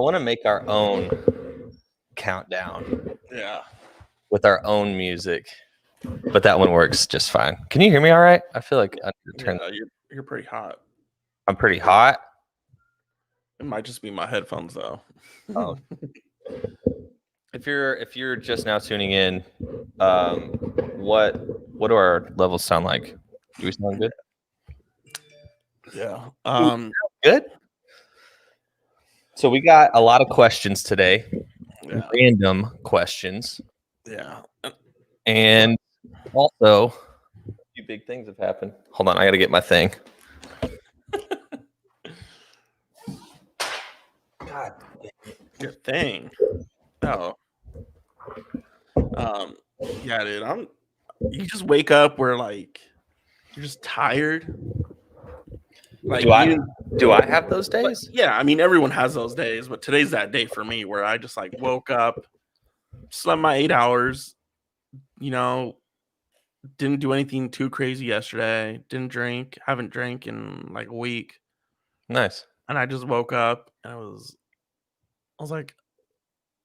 want to make our own countdown Yeah. with our own music, but that one works just fine. Can you hear me all right? I feel like I need to turn. Yeah, you're pretty hot. I'm pretty hot. It might just be my headphones though. Oh. If you're just now tuning in, what do our levels sound like? Do we sound good? Yeah. Good. So we got a lot of questions today, Yeah. random questions, Yeah. and also a few big things have happened. Hold on, I got to get my thing. God, Your thing. Oh. Yeah, dude. You just wake up where like you're just tired. Like do I have those days? Yeah, I mean everyone has those days, but today's that day for me where I just like woke up, slept my 8 hours, didn't do anything too crazy yesterday, haven't drank in like a week. Nice. And I just woke up and I was like,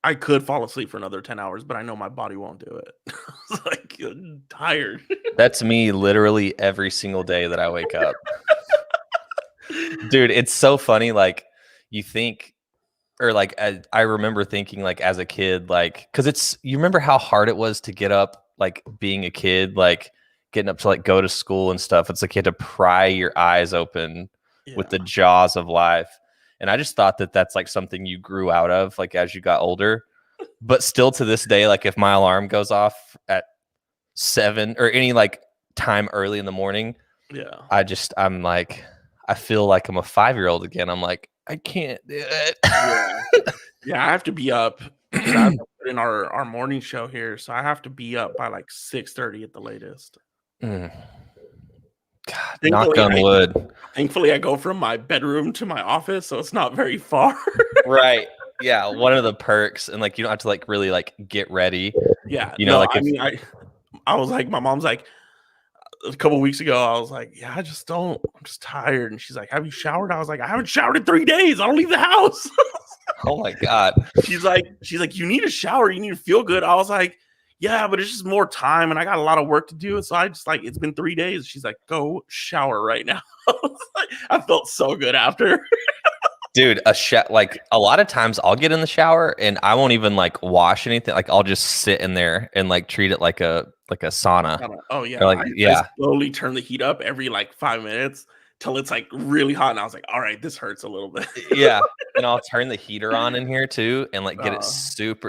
I could fall asleep for another 10 hours, but I know my body won't do it. I was like, tired. That's me literally every single day that I wake up. Dude, it's so funny. Like you think, or like I remember thinking like as a kid, like, cause you remember how hard it was to get up, like being a kid, like getting up to like go to school and stuff. It's like you had to pry your eyes open with the jaws of life. And I just thought that that's like something you grew out of, like as you got older. But still to this day, like if my alarm goes off at 7 or any like time early in the morning, I'm like, I feel like I'm a 5-year-old again. I'm like, I can't do it. Yeah, I have to be up because I have to put in our morning show here, so I have to be up by like 6:30 at the latest. God, knock on wood. Thankfully, I go from my bedroom to my office, so it's not very far. Right. Yeah, one of the perks, and like you don't have to like really like get ready. Yeah, like I mean, I was like, my mom's like, a couple weeks ago, I was like, yeah, I'm just tired, and she's like, have you showered? I was like, I haven't showered in 3 days. I don't leave the house. Oh my God. She's like, you need a shower. You need to feel good. I was like, yeah, but it's just more time, and I got a lot of work to do. So I just like, it's been 3 days. She's like, go shower right now. I felt so good after. Dude, like a lot of times I'll get in the shower and I won't even like wash anything. Like I'll just sit in there and like treat it like a sauna. Oh yeah. Like, I slowly turn the heat up every like 5 minutes till it's like really hot. And I was like, all right, this hurts a little bit. Yeah. And I'll turn the heater on in here too and like get it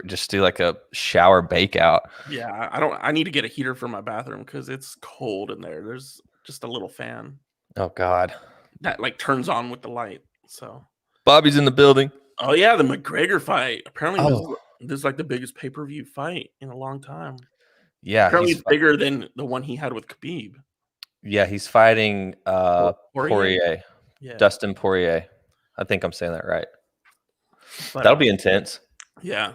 just do like a shower bake out. Yeah. I need to get a heater for my bathroom because it's cold in there. There's just a little fan. Oh God. That like turns on with the light. So Bobby's in the building. Oh yeah, the McGregor fight. Apparently this is like the biggest pay-per-view fight in a long time. Yeah. Apparently it's bigger than the one he had with Khabib. Yeah, he's fighting Poirier. Yeah. Dustin Poirier. I think I'm saying that right. But, that'll be intense. Yeah.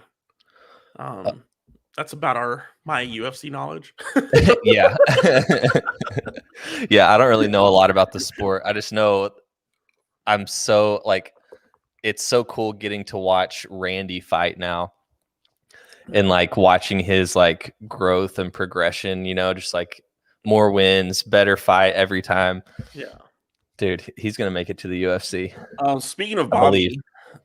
That's about my UFC knowledge. Yeah. Yeah, I don't really know a lot about the sport. I just know I'm so like it's so cool getting to watch Randy fight now and like watching his like growth and progression, just like more wins, better fight every time. Yeah. Dude, he's going to make it to the UFC. Speaking of Bobby,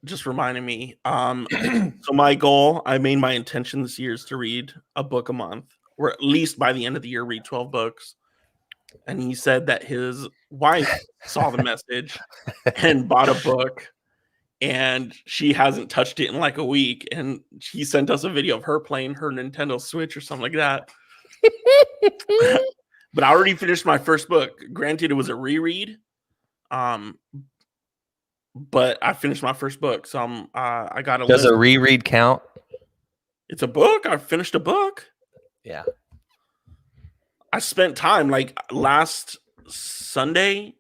just reminded me. So my goal, I made my intention this year is to read a book a month, or at least by the end of the year, read 12 books. And he said that his wife saw the message and bought a book. And she hasn't touched it in like a week. And he sent us a video of her playing her Nintendo Switch or something like that. But I already finished my first book. Granted, it was a reread. But I finished my first book. So I got a Does a reread count? It's a book. I finished a book. Yeah. I spent time like last Sunday.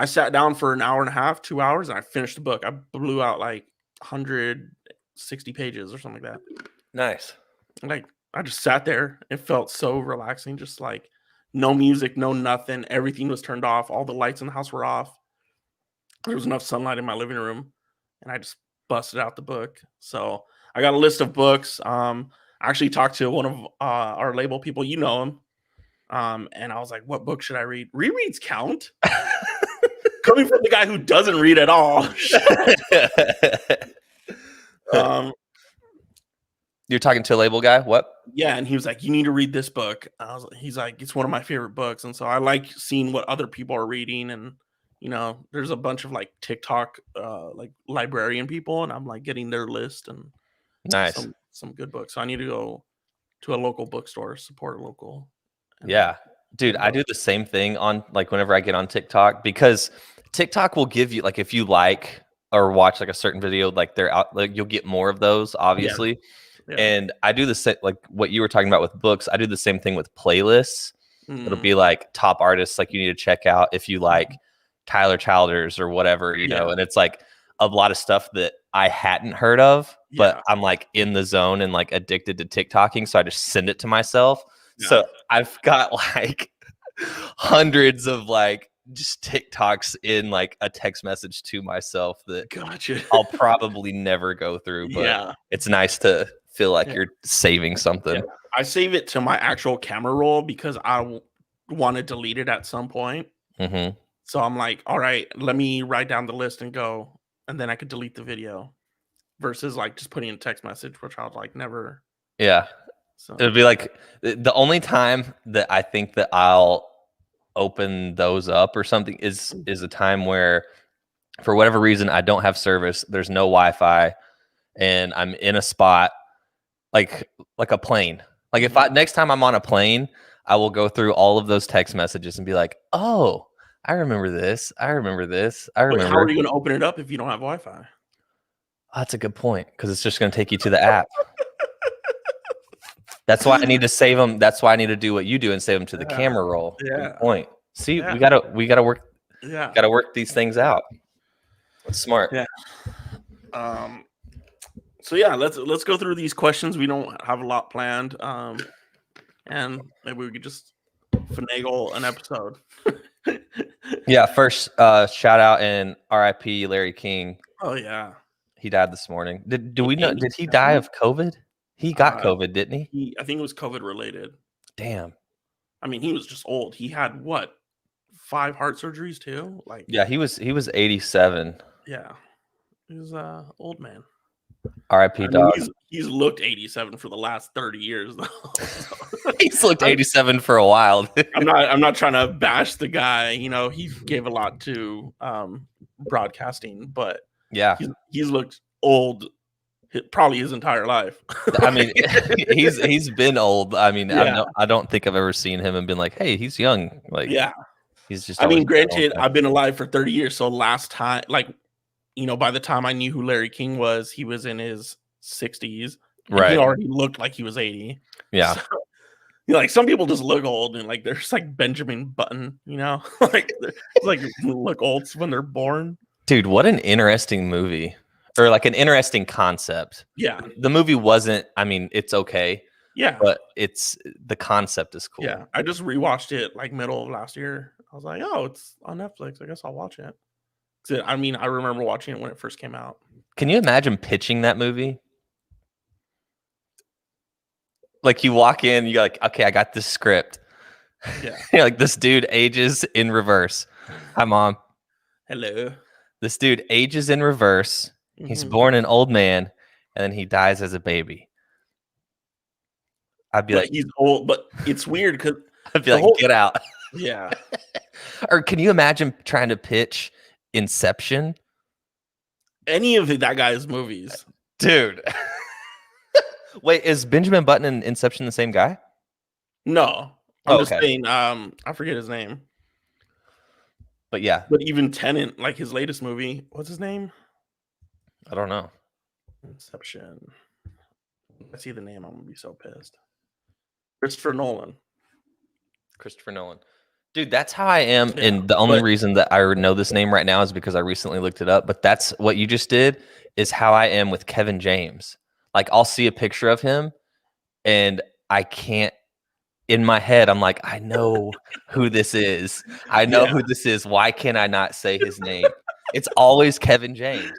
I sat down for an hour and a half, 2 hours, and I finished the book. I blew out like 160 pages or something like that. Nice. Like I just sat there. It felt so relaxing. Just like no music, no nothing. Everything was turned off. All the lights in the house were off. There was enough sunlight in my living room, and I just busted out the book. So I got a list of books. I actually talked to one of our label people. You know him. And I was like, what book should I read? Rereads count? Coming from the guy who doesn't read at all. You're talking to a label guy? What? Yeah, and he was like, you need to read this book. He's like, it's one of my favorite books. And so I like seeing what other people are reading. And, you know, there's a bunch of like TikTok, like librarian people, and I'm like getting their list and nice. Some good books. So I need to go to a local bookstore, support local. Yeah. Dude, I do the same thing on like whenever I get on TikTok, because TikTok will give you like, if you like or watch like a certain video, like they're out, like you'll get more of those, obviously. Yeah. And I do the same, like what you were talking about with books. I do the same thing with playlists. It'll be like top artists like you need to check out if you like Tyler Childers or whatever, you know, and it's like a lot of stuff that I hadn't heard of, but I'm like in the zone and like addicted to TikToking. So I just send it to myself. Yeah. So I've got like hundreds of like just TikToks in like a text message to myself that I'll probably never go through, but it's nice to feel like you're saving something. Yeah. I save it to my actual camera roll because I want to delete it at some point. So I'm like, all right, let me write down the list and go, and then I could delete the video versus like just putting in a text message, which I'll like never. Yeah. So it'll be like the only time that I think that I'll open those up or something is a time where for whatever reason I don't have service, there's no Wi-Fi, and I'm in a spot like a plane. Like if next time I'm on a plane, I will go through all of those text messages and be like, oh, I remember this. I remember this. I remember. But how are you going to open it up if you don't have Wi-Fi? Oh, that's a good point, because it's just going to take you to the app. That's why I need to save them. That's why I need to do what you do and save them to the camera roll. Yeah. Good point. See, we gotta work. Yeah. Gotta work these things out. That's smart. Yeah. So yeah, let's go through these questions. We don't have a lot planned. And maybe we could just finagle an episode. Yeah. First, shout out and RIP Larry King. Oh yeah. He died this morning. Did we know? Did he die of COVID? He got COVID, didn't he? I think it was COVID related. Damn. I mean, he was just old. He had what, 5 heart surgeries too? Like, yeah, he was 87. Yeah, he was old man. R.I.P. dog. He's looked 87 for the last 30 years though. He's looked 87 for a while. I'm not trying to bash the guy. You know, he gave a lot to broadcasting, but yeah, he's looked old. Probably his entire life. I mean, he's been old. I mean, I don't think I've ever seen him and been like, hey, he's young. Like, yeah, he's just. I mean, granted, I've been alive for 30 years, so last time, like, you know, by the time I knew who Larry King was, he was in his 60s. Right. He already looked like he was 80. Yeah. So, you know, like some people just look old, and like there's like Benjamin Button, you know, like look old when they're born. Dude, what an interesting movie. Or like an interesting concept. Yeah. The movie wasn't, I mean, it's okay. Yeah. But the concept is cool. Yeah. I just rewatched it like middle of last year. I was like, oh, it's on Netflix. I guess I'll watch it. I mean, I remember watching it when it first came out. Can you imagine pitching that movie? Like you walk in, you're like, okay, I got this script. Yeah. You're like, this dude ages in reverse. Hi, Mom. Hello. This dude ages in reverse. He's born an old man, and then he dies as a baby. I'd be like, he's old, but it's weird because I'd be like, get out. Yeah. Or can you imagine trying to pitch Inception? Any of that guy's movies, dude. Wait, is Benjamin Button and Inception the same guy? No, I'm just saying. I forget his name. But yeah, but even Tenet, like his latest movie, what's his name? I don't know. Inception. If I see the name, I'm gonna be so pissed. Christopher Nolan. Dude, that's how I am. Yeah, and the only reason that I know this name right now is because I recently looked it up. But that's what you just did is how I am with Kevin James. Like I'll see a picture of him and I can't, in my head, I'm like, I know who this is. I know who this is. Why can I not say his name? It's always Kevin James.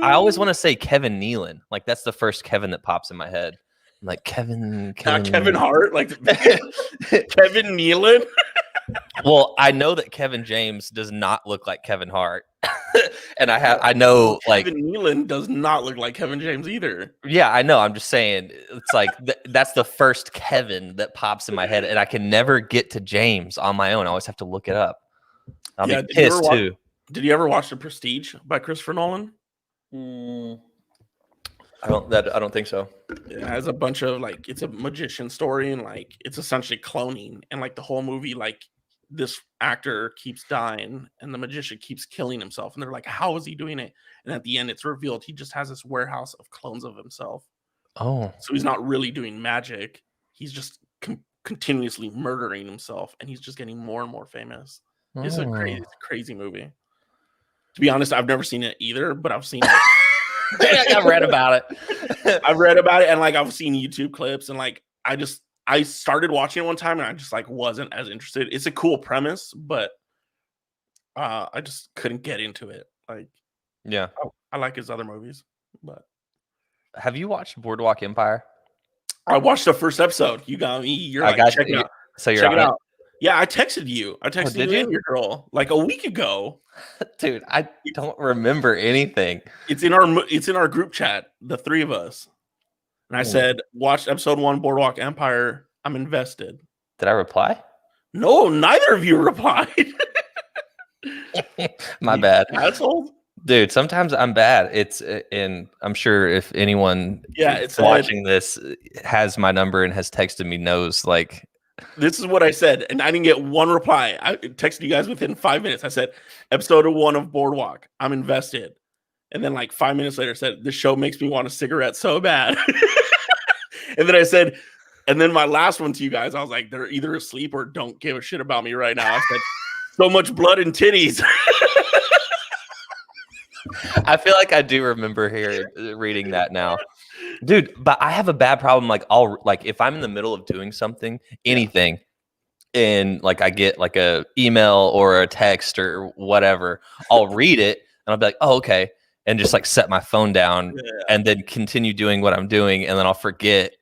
I always want to say Kevin Nealon. Like that's the first Kevin that pops in my head. I'm like Kevin. Not Kevin Hart, like Kevin Nealon. Well, I know that Kevin James does not look like Kevin Hart, and I know like Kevin Nealon does not look like Kevin James either. Yeah, I know. I'm just saying it's like that's the first Kevin that pops in my head, and I can never get to James on my own. I always have to look it up. I'll be pissed too. Did you ever watch The Prestige by Christopher Nolan? I don't think so. It has a bunch of like it's a magician story and like it's essentially cloning and like the whole movie like this actor keeps dying and the magician keeps killing himself and they're like how is he doing it? And at the end it's revealed he just has this warehouse of clones of himself. Oh, so he's not really doing magic. He's just continuously murdering himself and he's just getting more and more famous. It's a crazy movie. To be honest, I've never seen it either, but I've seen it. I've read about it. I've read about it and like I've seen YouTube clips and like I started watching it one time and I just like wasn't as interested. It's a cool premise, but I just couldn't get into it. Like, yeah, I like his other movies, but have you watched Boardwalk Empire? I watched the first episode. You got me. You're like, check it out. So you're check it out. Yeah, I texted you. I texted you and your girl like a week ago. Dude, I don't remember anything. It's in our group chat, the three of us. And I said, watch episode 1, Boardwalk Empire. I'm invested. Did I reply? No, neither of you replied. My bad. Asshole. Dude, sometimes I'm bad. And I'm sure if anyone watching this has my number and has texted me knows like this is what I said, and I didn't get one reply. I texted you guys within 5 minutes. I said, episode 1 of Boardwalk, I'm invested. And then like 5 minutes later, I said, this show makes me want a cigarette so bad. And then I said, and then my last one to you guys, I was like, they're either asleep or don't give a shit about me right now. I said, so much blood and titties. I feel like I do remember reading that now. Dude, but I have a bad problem. Like if I'm in the middle of doing something, anything, and like I get like a email or a text or whatever, I'll read it and I'll be like, oh, okay. And just like set my phone down and then continue doing what I'm doing. And then I'll forget.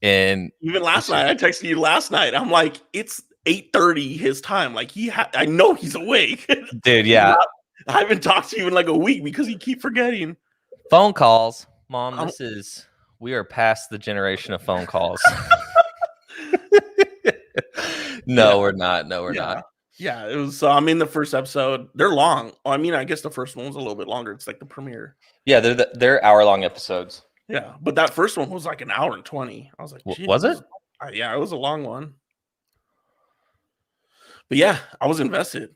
And even last night, I texted you last night. I'm like, it's 8:30 his time. Like I know he's awake. Dude, yeah. I haven't talked to you in like a week because you keep forgetting. Phone calls. Mom, we are past the generation of phone calls. No, we're not. No, we're not. Yeah, it was. I'm in the first episode. They're long. I mean, I guess the first one was a little bit longer. It's like the premiere. Yeah, they're hour-long episodes. Yeah, but that first one was like an hour and 20. I was like, was it? Yeah, it was a long one. But yeah, I was invested.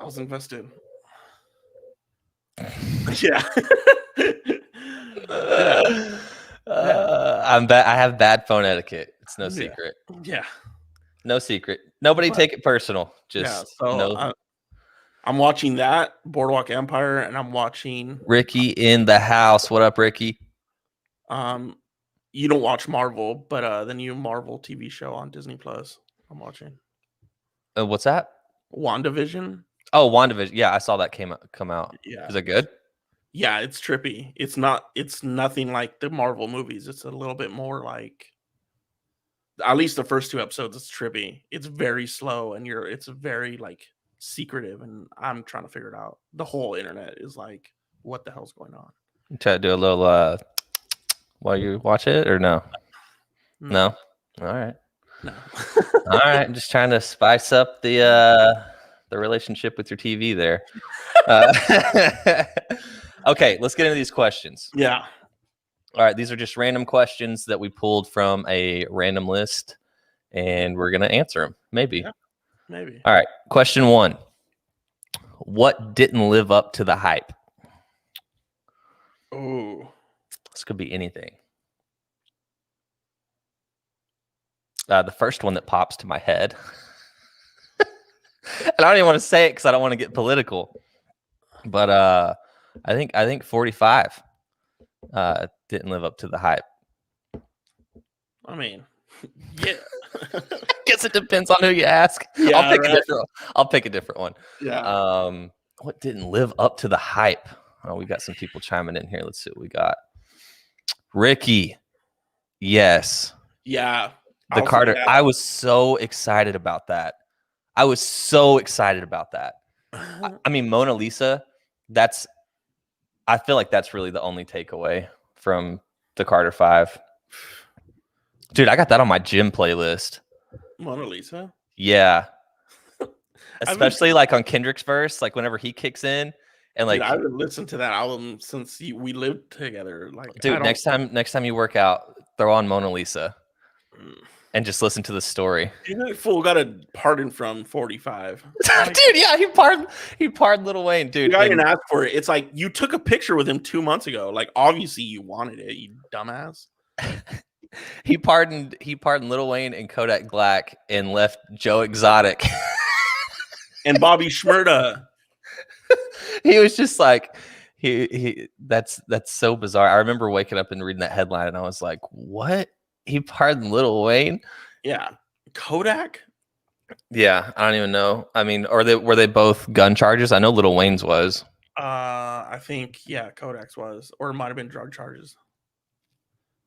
Yeah. I have bad phone etiquette. It's no secret. Yeah. No secret. Nobody take it personal. Just I'm watching that Boardwalk Empire, and I'm watching Ricky in the house. What up, Ricky? You don't watch Marvel, but the new Marvel TV show on Disney Plus. I'm watching. What's that? WandaVision. Oh, WandaVision. Yeah, I saw that come out. Yeah. Is it good? Yeah, it's trippy. It's nothing like the Marvel movies. It's a little bit more like, at least the first 2 episodes, it's trippy. It's very slow and it's very like secretive, and I'm trying to figure it out. The whole internet is like, what the hell's going on? Try to do a little while you watch it, or no? No? All right. No. All right. I'm just trying to spice up the relationship with your TV there. Okay, let's get into these questions. Yeah. All right, these are just random questions that we pulled from a random list, and we're going to answer them. Maybe. Yeah, maybe. All right, question 1. What didn't live up to the hype? Oh. This could be anything. The first one that pops to my head. And I don't even want to say it because I don't want to get political. But I think 45 didn't live up to the hype. I mean, yeah. Guess it depends on who you ask. Yeah, I'll pick a different one. Yeah. What didn't live up to the hype? Oh, we got some people chiming in here. Let's see what we got. Ricky. Yes. Yeah. The Carter. I was so excited about that. I mean, Mona Lisa, I feel like that's really the only takeaway from the Carter 5. Dude, I got that on my gym playlist. Mona Lisa? Yeah. Especially like on Kendrick's verse, like whenever he kicks in and like, dude, I haven't listened to that album since we lived together. Like, dude, next time you work out, throw on Mona Lisa and just listen to the story. That fool got a pardon from 45. Dude, yeah, he pardoned Lil Wayne, dude. I didn't ask for it. It's like you took a picture with him 2 months ago. Like, obviously you wanted it, you dumbass. He pardoned Lil Wayne and Kodak Black and left Joe Exotic and Bobby Shmurda. He was just like, that's so bizarre. I remember waking up and reading that headline and I was like, what? He pardoned Lil Wayne? Yeah. Kodak? Yeah, I don't even know. I mean, were they both gun charges? I know Lil Wayne's was. I think, yeah, Kodak's was. Or it might have been drug charges.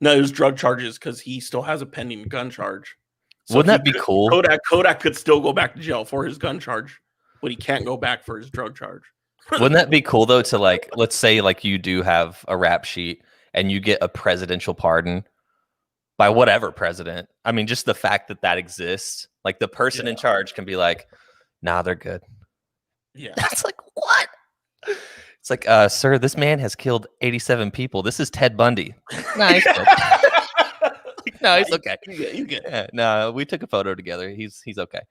No, it was drug charges because he still has a pending gun charge. So wouldn't that be cool? Kodak could still go back to jail for his gun charge, but he can't go back for his drug charge. Wouldn't that be cool though to like, let's say like you do have a rap sheet and you get a presidential pardon by whatever president. I mean, just the fact that exists, like the person in charge can be like, nah, they're good. Yeah. That's like, what? It's like, sir, this man has killed 87 people. This is Ted Bundy. Nice. No, he's okay. You get it. Yeah, no, we took a photo together. He's okay.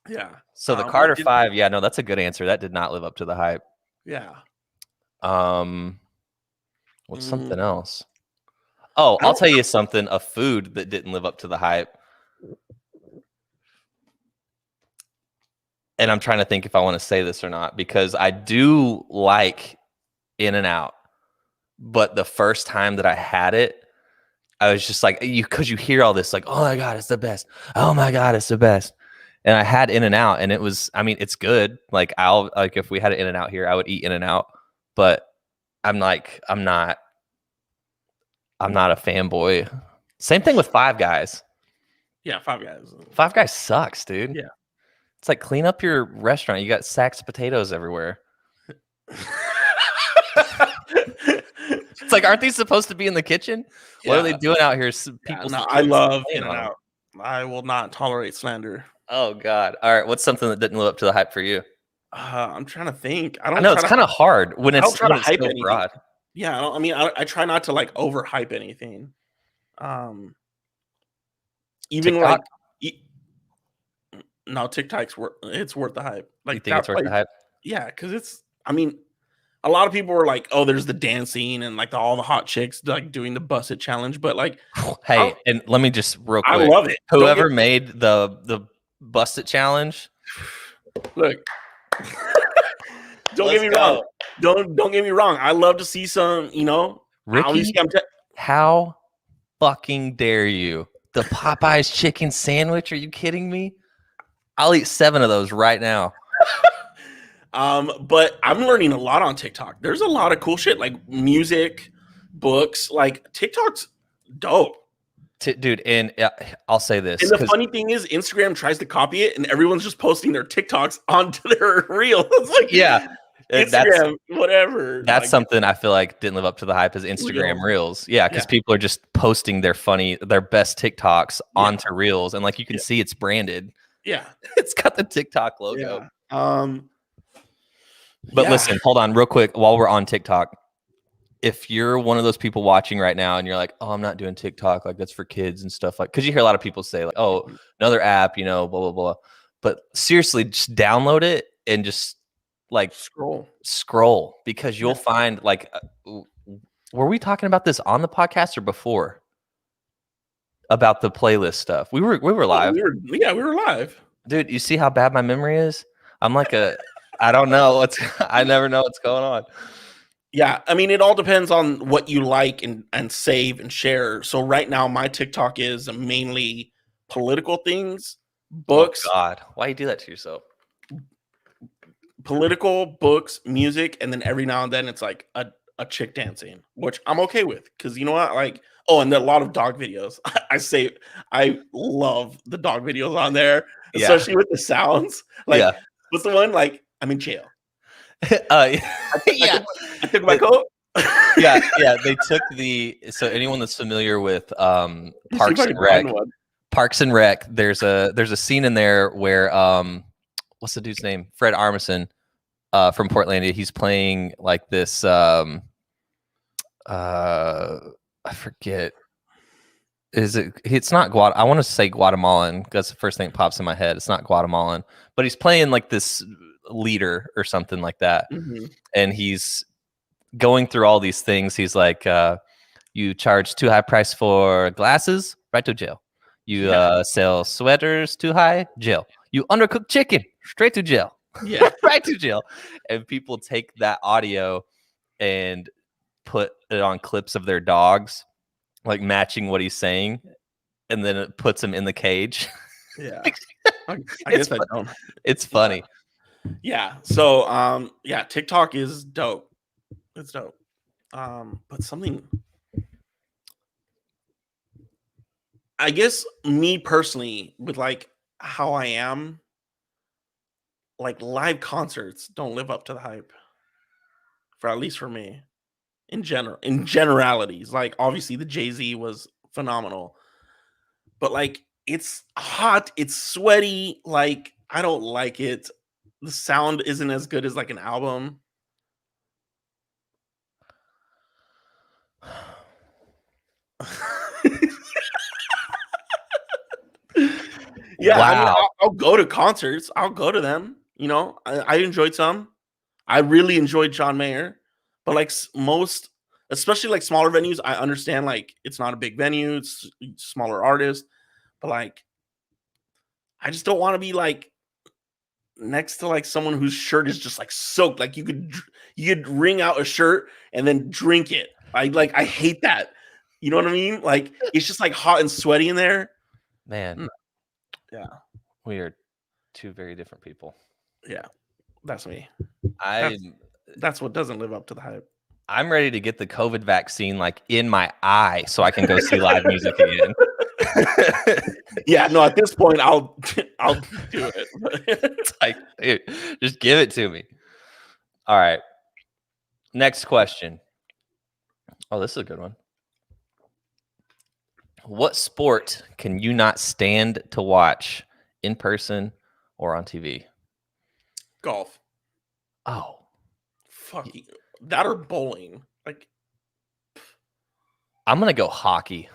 Yeah. So the Carter 5, yeah, no, that's a good answer. That did not live up to the hype. Yeah. What's something else? Oh, I'll tell you something, a food that didn't live up to the hype. And I'm trying to think if I want to say this or not, because I do like In-N-Out. But the first time that I had it, I was just like, because you hear all this, like, oh my God, it's the best. Oh my God, it's the best. And I had In-N-Out and it was, I mean, it's good. Like if we had an In-N-Out here, I would eat In-N-Out. But I'm not a fanboy. Same thing with Five Guys. Yeah, Five Guys. Five Guys sucks, dude. Yeah. It's like, clean up your restaurant. You got sacks of potatoes everywhere. It's like, aren't these supposed to be in the kitchen? Yeah. What are they doing out here? People. Yeah, no, I love In-N-Out. I will not tolerate slander. Oh God! All right, what's something that didn't live up to the hype for you? I'm trying to think. I know it's kind of hard when it's try to hype so broad. Yeah, I mean, I try not to like overhype anything. Even TikTok? No, TikTok's worth the hype. Like, you think it's worth the hype? Yeah, because it's. I mean, a lot of people were like, "Oh, there's the dancing and like all the hot chicks like doing the Bust It challenge," but like, hey, and let me just real quick. I love it. Whoever made the Bust It challenge, look. Don't get me wrong. Don't get me wrong. I love to see some, Ricky, how fucking dare you? The Popeyes chicken sandwich? Are you kidding me? I'll eat 7 of those right now. But I'm learning a lot on TikTok. There's a lot of cool shit like music, books. Like TikTok's dope. Dude, and I'll say this. And the funny thing is, Instagram tries to copy it, and everyone's just posting their TikToks onto their reel. It's like, yeah, Instagram, whatever. That's like, something I feel like didn't live up to the hype is Instagram Reels. Yeah, because people are just posting their best TikToks onto Reels, and like you can see it's branded. Yeah, it's got the TikTok logo. Yeah. But listen, hold on real quick while we're on TikTok. If you're one of those people watching right now and you're like, oh, I'm not doing TikTok, like that's for kids and stuff, like, because you hear a lot of people say like, oh, another app, blah, blah, blah. But seriously, just download it and just like scroll because you'll find like, were we talking about this on the podcast or before? About the playlist stuff. We were live. We were live. Dude, you see how bad my memory is? I'm like I don't know I never know what's going on. Yeah, I mean, it all depends on what you like and save and share. So right now, my TikTok is mainly political things, books. Oh God, why you do that to yourself? political, books, music, and then every now and then it's like a chick dancing, which I'm okay with because you know what? Like, oh, and there are a lot of dog videos. I love the dog videos on there, Yeah. especially with the sounds. Like, Yeah. what's the one? Like, I'm in jail. Yeah. I took my coat. Yeah. They took so anyone that's familiar with Parks and Rec, there's a scene in there where what's the dude's name? Fred Armisen from Portlandia. He's playing like this I forget. It's not I want to say Guatemalan. That's the first thing that pops in my head. It's not Guatemalan, but he's playing like this leader or something like that. Mm-hmm. And he's going through all these things. He's like, you charge too high price for glasses, right to jail. You sell sweaters too high, jail. You undercooked chicken, straight to jail. Yeah. Right to jail. And people take that audio and put it on clips of their dogs, like matching what he's saying, and then it puts him in the cage. Yeah. I guess I don't. It's funny. Yeah. So TikTok is dope. It's dope. But something, I guess me personally, with like how I am, like live concerts don't live up to the hype. For at least for me. In generalities. Like obviously the Jay-Z was phenomenal. But like it's hot, it's sweaty, like I don't like it. The sound isn't as good as like an album. Yeah, wow. I mean, I'll go to concerts. I'll go to them. You know, I enjoyed some. I really enjoyed John Mayer, but like most, especially like smaller venues, I understand like it's not a big venue, it's smaller artist, but like I just don't want to be like next to like someone whose shirt is just like soaked. Like you could wring out a shirt and then drink it. I hate that. You know what I mean? Like it's just like hot and sweaty in there. Man. Yeah. We are two very different people. Yeah. That's me. That's what doesn't live up to the hype. I'm ready to get the COVID vaccine like in my eye so I can go see live music again. Yeah, no, at this point I'll do it. It's like, dude, just give it to me. All right. Next question. Oh, this is a good one. What sport can you not stand to watch in person or on TV? Golf. Oh. Fuck you. That or bowling. Like I'm going to go hockey.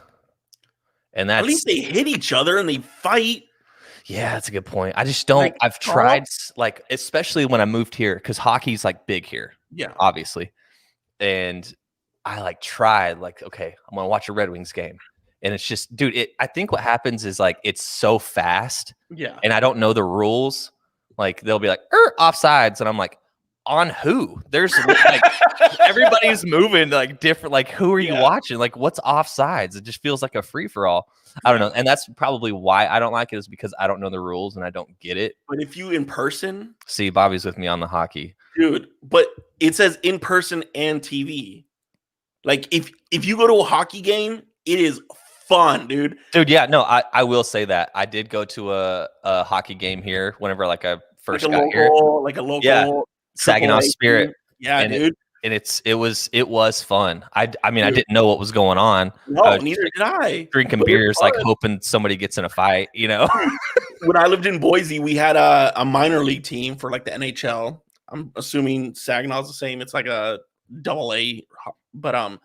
And that's at least they hit each other and they fight. Yeah, that's a good point. I just don't. Like, I've tried, like, especially when I moved here, because hockey's like big here. Yeah, obviously. And I like tried, like, okay, I'm gonna watch a Red Wings game, and it's just, dude. I think what happens is like it's so fast. Yeah, and I don't know the rules. Like they'll be like offsides, and I'm like, on who? There's like everybody's moving like different. Like who are you watching? Like what's offsides? It just feels like a free for all. I don't know, and that's probably why I don't like it, is because I don't know the rules and I don't get it. But if you in person, see, Bobby's with me on the hockey, dude. But it says in person and TV. Like if you go to a hockey game, it is fun, dude. Dude, yeah, no, I will say that I did go to a hockey game here whenever like I first got here, like a local, Saginaw Spirit, yeah, and dude. And it was fun. I mean, dude, I didn't know what was going on. No, neither did I. Drinking beers, like hoping somebody gets in a fight, you know. When I lived in Boise, we had a minor league team for like the NHL. I'm assuming Saginaw's the same. It's like a AA. But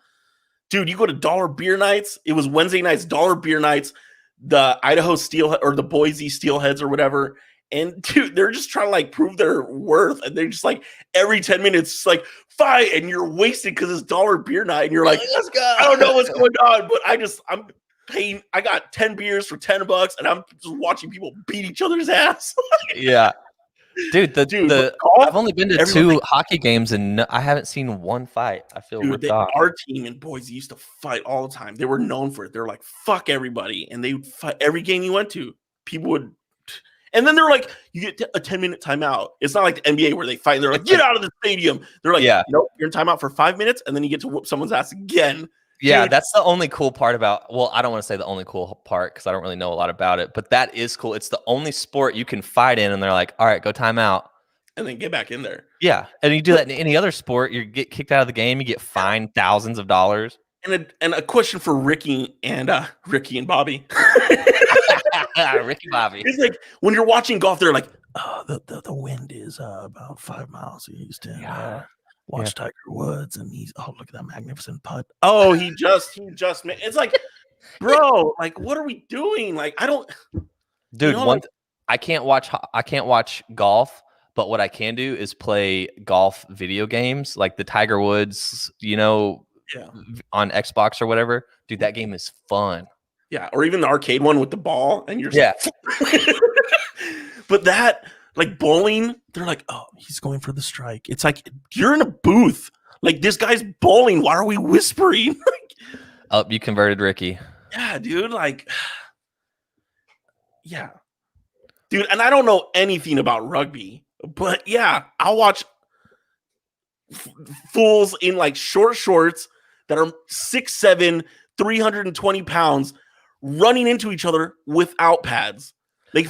dude, you go to dollar beer nights. It was Wednesday nights, dollar beer nights. The Idaho Steel or the Boise Steelheads or whatever. And dude, they're just trying to like prove their worth, and they're just like every 10 minutes, like fight, and you're wasted because it's dollar beer night, and you're like, let's go. I don't know what's going on, but I'm paying. I got 10 beers for $10, and I'm just watching people beat each other's ass. Yeah, dude. I've only been to two hockey games, and I haven't seen one fight. I feel ripped off. Our team in Boise used to fight all the time. They were known for it. They're like fuck everybody, and they would fight every game you went to. People would. And then they're like, you get a 10-minute timeout. It's not like the NBA where they fight and they're like, get out of the stadium. They're like, nope, you're in timeout for 5 minutes, and then you get to whoop someone's ass again. Yeah, dude, that's the only cool part about. Well, I don't want to say the only cool part because I don't really know a lot about it, but that is cool. It's the only sport you can fight in, and they're like, all right, go timeout. And then get back in there. Yeah, and you do that in any other sport, you get kicked out of the game, you get fined thousands of dollars. And a question for Ricky and Bobby. Ricky Bobby. It's like when you're watching golf, they're like, the wind is about 5 miles east, and watch Tiger Woods, and he's look at that magnificent putt. Oh, he just made. It's like, bro, like, what are we doing? Like, I don't, dude. I can't watch golf. But what I can do is play golf video games like the Tiger Woods, on Xbox or whatever. Dude, that game is fun. Yeah, or even the arcade one with the ball, and you're just But that, like bowling, they're like, oh, he's going for the strike. It's like, you're in a booth. Like, this guy's bowling. Why are we whispering? Oh, you converted Ricky. Yeah, dude. Like, yeah. Dude, and I don't know anything about rugby. But yeah, I'll watch fools in like short shorts that are 6'7", 320 pounds running into each other without pads. Like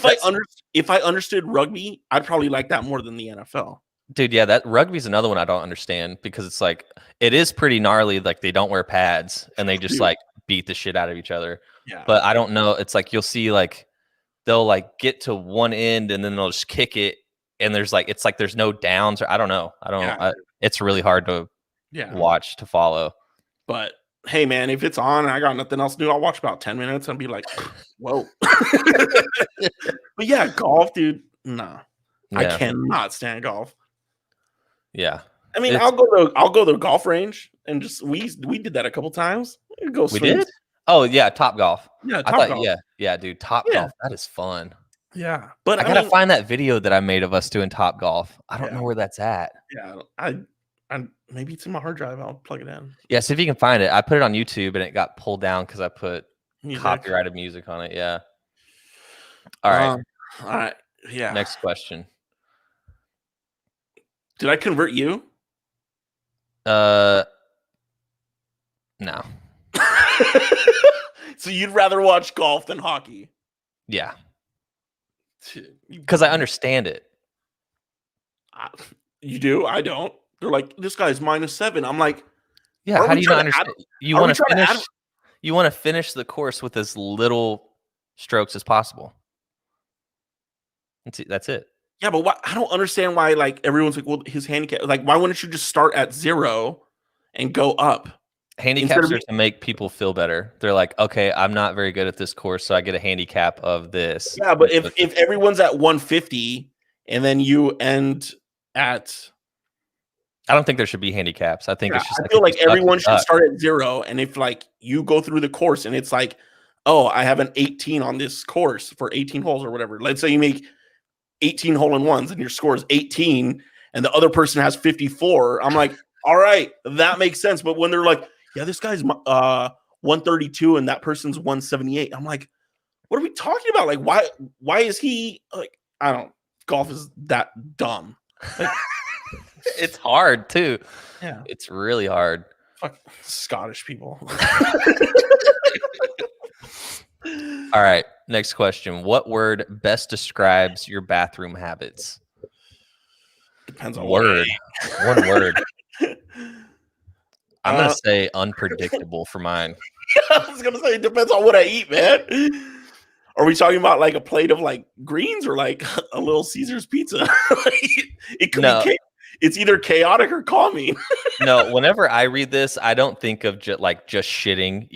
if I understood rugby, I'd probably like that more than the NFL. Dude, yeah, that rugby's another one I don't understand because it's like it is pretty gnarly. Like they don't wear pads and they just like beat the shit out of each other. Yeah. But I don't know. It's like you'll see like they'll like get to one end and then they'll just kick it. And there's like, it's like there's no downs or I don't know. It's really hard to watch, to follow. But hey, man, if it's on and I got nothing else to do, I'll watch about 10 minutes and be like, whoa. But yeah, golf, dude, nah. I cannot stand golf. Yeah. I mean, I'll go to the golf range and just we did that a couple times. We did? Oh yeah, Top Golf. Yeah, Golf. Yeah, dude, Top Golf. That is fun. Yeah, but I gotta find that video that I made of us doing Top Golf. I don't know where that's at. Yeah, I maybe it's in my hard drive. I'll plug it in. Yeah, see if you can find it. I put it on YouTube and it got pulled down because I put copyrighted music on it. Yeah. All right. Yeah. Next question. Did I convert you? No. So you'd rather watch golf than hockey? Yeah. Because I understand it. You do? I don't. They're like, this guy's -7. I'm like, yeah. How do you not understand? You want to finish? You want to finish the course with as little strokes as possible. That's it. Yeah, but I don't understand why. Like everyone's like, well, his handicap. Like, why wouldn't you just start at 0 and go up? Handicaps are to make people feel better. They're like, okay, I'm not very good at this course, so I get a handicap of this. Yeah, but if everyone's at 150 and then you end at, I don't think there should be handicaps. I think it's just. I feel like everyone should start at 0, and if like you go through the course and it's like, oh, I have an 18 on this course for 18 holes or whatever. Let's say you make 18 hole-in-ones and your score is 18, and the other person has 54. I'm like, all right, that makes sense. But when they're like, yeah, this guy's 132 and that person's 178. I'm like, what are we talking about? Like, why is he like, I don't, golf is that dumb. Like, it's hard too. Yeah. It's really hard. Fuck Scottish people. All right. Next question. What word best describes your bathroom habits? Depends on word. One word. I'm going to say unpredictable for mine. I was going to say it depends on what I eat, man. Are we talking about like a plate of like greens or like a little Caesar's pizza? It could be it's either chaotic or calming. No, whenever I read this, I don't think of just shitting,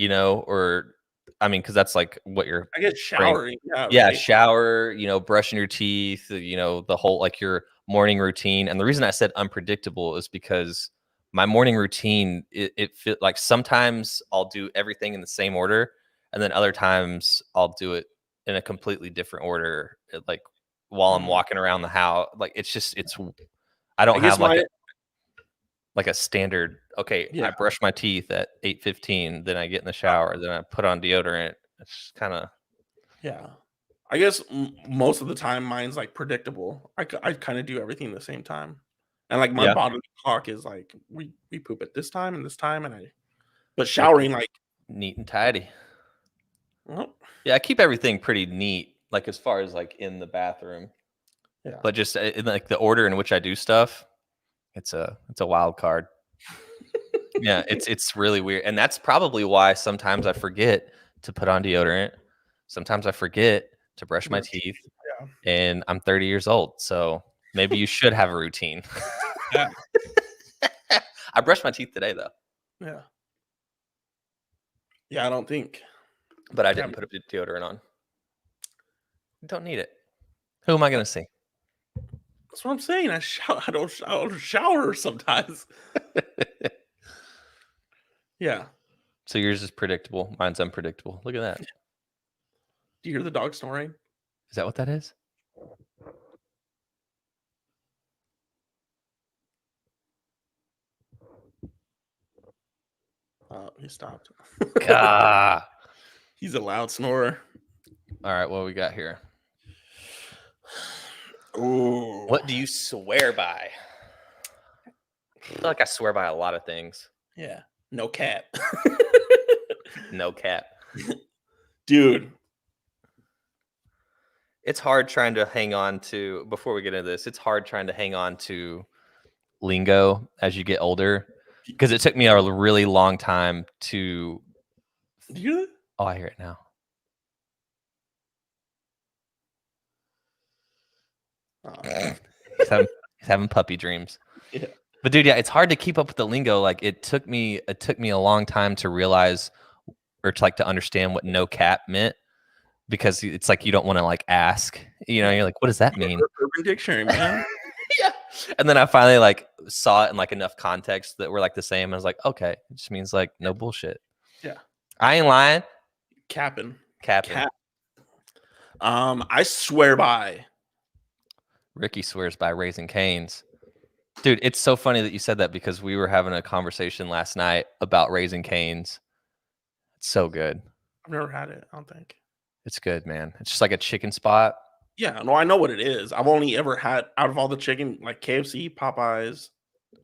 or I mean, because that's like what you're. I get showering. Yeah, shower. Brushing your teeth. The whole like your morning routine. And the reason I said unpredictable is because my morning routine, it feel like sometimes I'll do everything in the same order, and then other times I'll do it in a completely different order, like while I'm walking around the house. Like it's I don't have like a standard. Okay, I brush my teeth at 8:15, then I get in the shower, then I put on deodorant. It's kind of I guess most of the time mine's like predictable. I kind of do everything at the same time, and like my Yeah. body clock is like we poop at this time and this time, and but Like showering like neat and tidy. well, Yeah, I keep everything pretty neat, like as far as like in the bathroom. yeah. But just in like the order in which I do stuff, it's a wild card. Yeah, it's really weird, and that's probably why sometimes I forget to put on deodorant. Sometimes I forget to brush my teeth, Yeah. and I'm 30 years old, so maybe you should have a routine. Yeah. I brushed my teeth today though, Yeah. Yeah, I don't think. but I Yeah, didn't put a deodorant on. Don't need it. Who am I going to see? that's what I'm saying. I don't shower sometimes. Yeah. So yours is predictable. Mine's unpredictable. Look at that. Do you hear the dog snoring? Is that what that is? He stopped. Gah. He's a loud snorer. All right, what we got here? Ooh. What do you swear by? I feel like I swear by a lot of things. Yeah. No cap. No cap. Dude. It's hard trying to hang on to, before we get into this, it's hard trying to hang on to lingo as you get older, because it took me a really long time to. Do you hear that? Oh, I hear it now. He's having puppy dreams. Yeah. But dude, yeah, it's hard to keep up with the lingo. Like it took me a long time to realize, or to like to understand what no cap meant, because it's like you don't want to like ask, you're like, what does that mean? Urban Dictionary, man. Yeah. And then I finally like saw it in like enough context that we're like the same. I was like, okay, it just means like no bullshit. Yeah. I ain't lying. Capping. Capping. I swear by. Ricky swears by Raising Cane's. Dude, it's so funny that you said that, because we were having a conversation last night about Raising Cane's. It's so good. I've never had it, I don't think. It's good, man. It's just like a chicken spot. Yeah, no, I know what it is. I've only ever had, out of all the chicken, like KFC, Popeyes.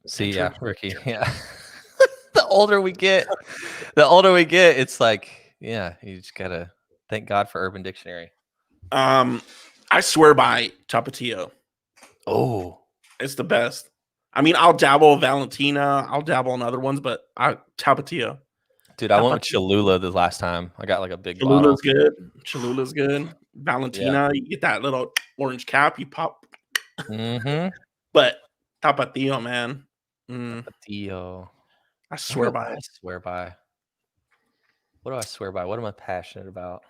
See, yeah, Ricky. Yeah. The older we get, it's like, yeah, you just gotta thank God for Urban Dictionary. I swear by Tapatio. Oh, it's the best. I mean, I'll dabble Valentina, I'll dabble on other ones, but Tapatio. Dude, I went with Cholula the last time. I got like a big Cholula's bottle. good. Cholula's good. Valentina, you get that little orange cap, you pop. Mm-hmm. But Tapatio, man. Tapatio. I swear by it. I swear by. What do I swear by? What am I passionate about?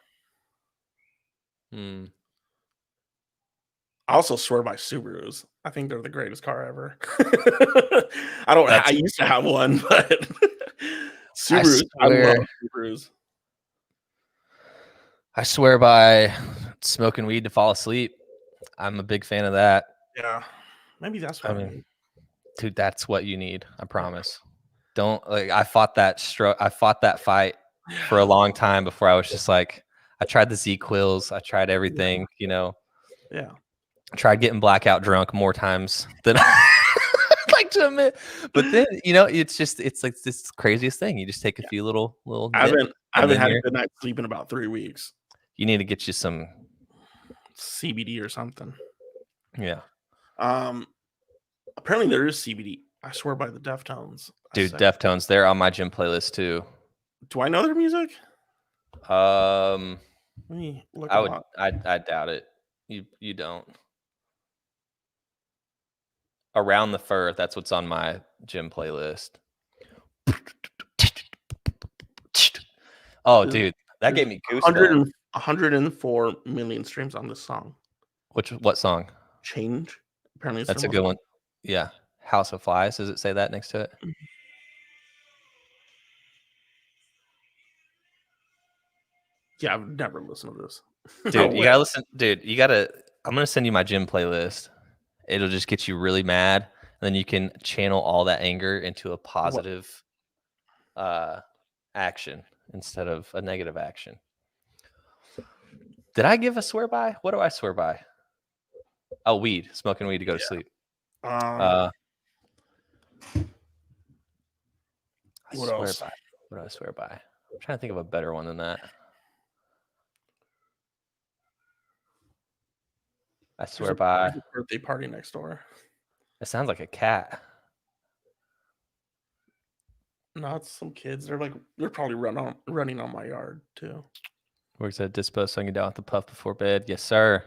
I also swear by Subarus. I think they're the greatest car ever. I used to have one, but Subarus. I love Subarus. I swear by smoking weed to fall asleep. I'm a big fan of that. Yeah, maybe that's what I mean. Dude, that's what you need. I promise. Don't like. I fought that fight for a long time before I was just like, I tried the Z-Quills. I tried everything, Yeah. I tried getting blackout drunk more times than I'd like to admit. But then, it's like this craziest thing. You just take a few little. I haven't had a good night's sleep in about 3 weeks. You need to get you some CBD or something. Yeah. Apparently there is CBD. I swear by the Deftones. Dude, Deftones, they're on my gym playlist too. Do I know their music? Let me look. I doubt it. You don't. Around the Fur, that's what's on my gym playlist. Oh, dude, that gave me goosebumps. 104 million streams on this song. What song? Change. Apparently, that's a good one. Yeah, House of Flies. Does it say that next to it? Yeah, I've never listened to this. Dude, you gotta listen. Dude, I'm gonna send you my gym playlist. It'll just get you really mad, and then you can channel all that anger into a positive action instead of a negative action. Did I give a swear by? What do I swear by? Oh, weed. Smoking weed to go to sleep. What else? What do I swear by? I'm trying to think of a better one than that. I swear by. Birthday party next door. It sounds like a cat. No, it's some kids. They're probably running on my yard too. Works at Dispo, sung you down with the puff before bed. Yes, sir.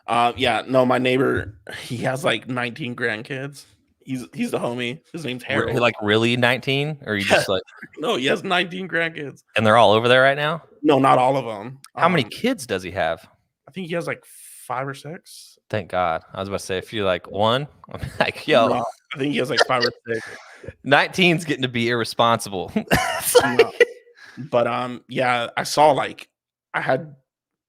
Yeah, no, my neighbor, he has like 19 grandkids. He's the homie. His name's Harold. Like really 19? Or you just like no, he has 19 grandkids. And they're all over there right now? No, not all of them. How many kids does he have? I think he has like 5 or 6. Thank God. I was about to say, if you're like one, I'm like, yo. No, I think he has like 5 or 6. 19's getting to be irresponsible. No. But yeah, I had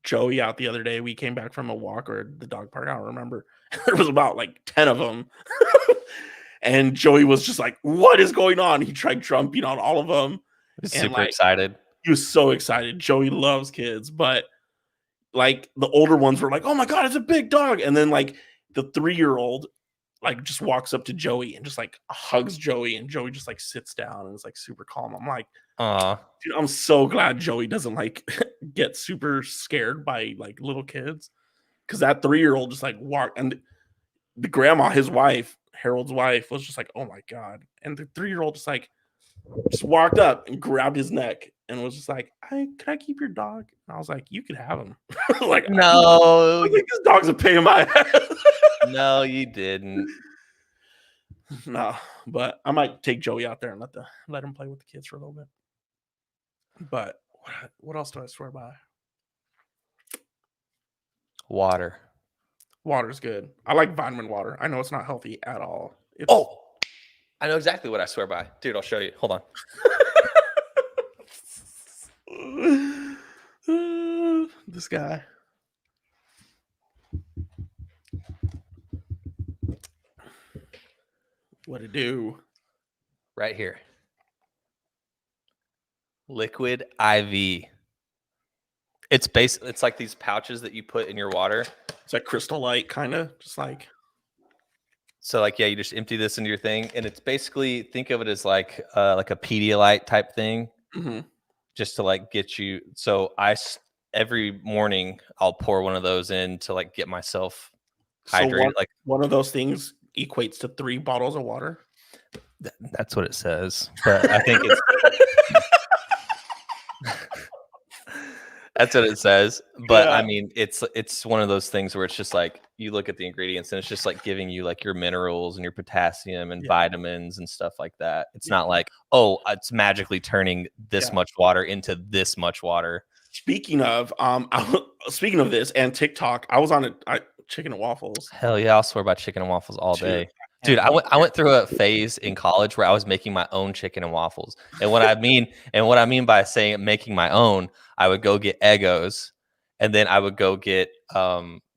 Joey out the other day. We came back from a walk or the dog park. I don't remember. There was about like 10 of them. And Joey was just like, what is going on? He tried jumping on all of them. He was super excited. He was so excited. Joey loves kids, but like the older ones were like, oh my God, it's a big dog. And then like the 3-year-old like just walks up to Joey and just like hugs Joey, and Joey just like sits down and is like super calm. I'm like, dude, I'm so glad Joey doesn't like get super scared by like little kids, because that 3-year-old just like walked, and the grandma, his wife, Harold's wife, was just like, oh my God. And the 3-year-old just walked up and grabbed his neck and was just like, can I keep your dog? And I was like, you could have him. Like, no, I think this dog's a pain in my ass. No, you didn't. No, but I might take Joey out there and let him play with the kids for a little bit. But what else do I swear by? Water. Water's good. I like vitamin water. I know it's not healthy at all. I know exactly what I swear by. Dude, I'll show you. Hold on. This guy. What it do? Right here. Liquid IV. It's like these pouches that you put in your water. It's like Crystal Light, kind of, just like. So like, yeah, you just empty this into your thing, and it's basically, think of it as like a Pedialyte type thing, just to like get you. So every morning I'll pour one of those in to like get myself hydrated. Like one of those things equates to 3 bottles of water. That's what it says, but I think it's. That's what it says. But yeah. I mean, it's one of those things where it's just like you look at the ingredients and it's just like giving you like your minerals and your potassium and vitamins and stuff like that. It's not like, oh, it's magically turning this much water into this much water. Speaking of this and TikTok, I was on chicken and waffles. Hell yeah, I'll swear by chicken and waffles all day. Dude, I went through a phase in college where I was making my own chicken and waffles. And what I mean by saying making my own, I would go get Eggos, and then I would go get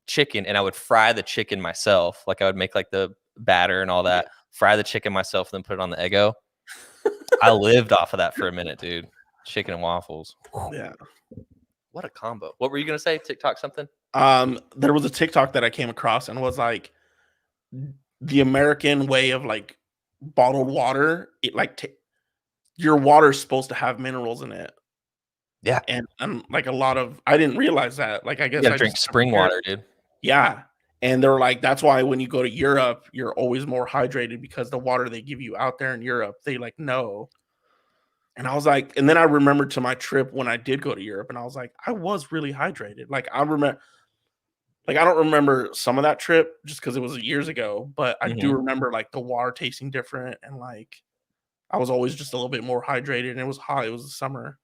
chicken, and I would fry the chicken myself. Like I would make like the batter and all that, fry the chicken myself, and then put it on the Eggo. I lived off of that for a minute, dude. Chicken and waffles. Yeah. What a combo. What were you gonna say? TikTok something? There was a TikTok that I came across and was like, the American way of like bottled water, it like your water's supposed to have minerals in it. Yeah. And like a lot of, I didn't realize that. Like, I guess I drink spring water, dude. Yeah. And they're like, that's why when you go to Europe, you're always more hydrated, because the water they give you out there in Europe, they like know. And I was like, and then I remembered to my trip when I did go to Europe, and I was like, I was really hydrated. Like I remember, like I don't remember some of that trip just because it was years ago, but I do remember like the water tasting different, and like I was always just a little bit more hydrated, and it was hot. It was the summer.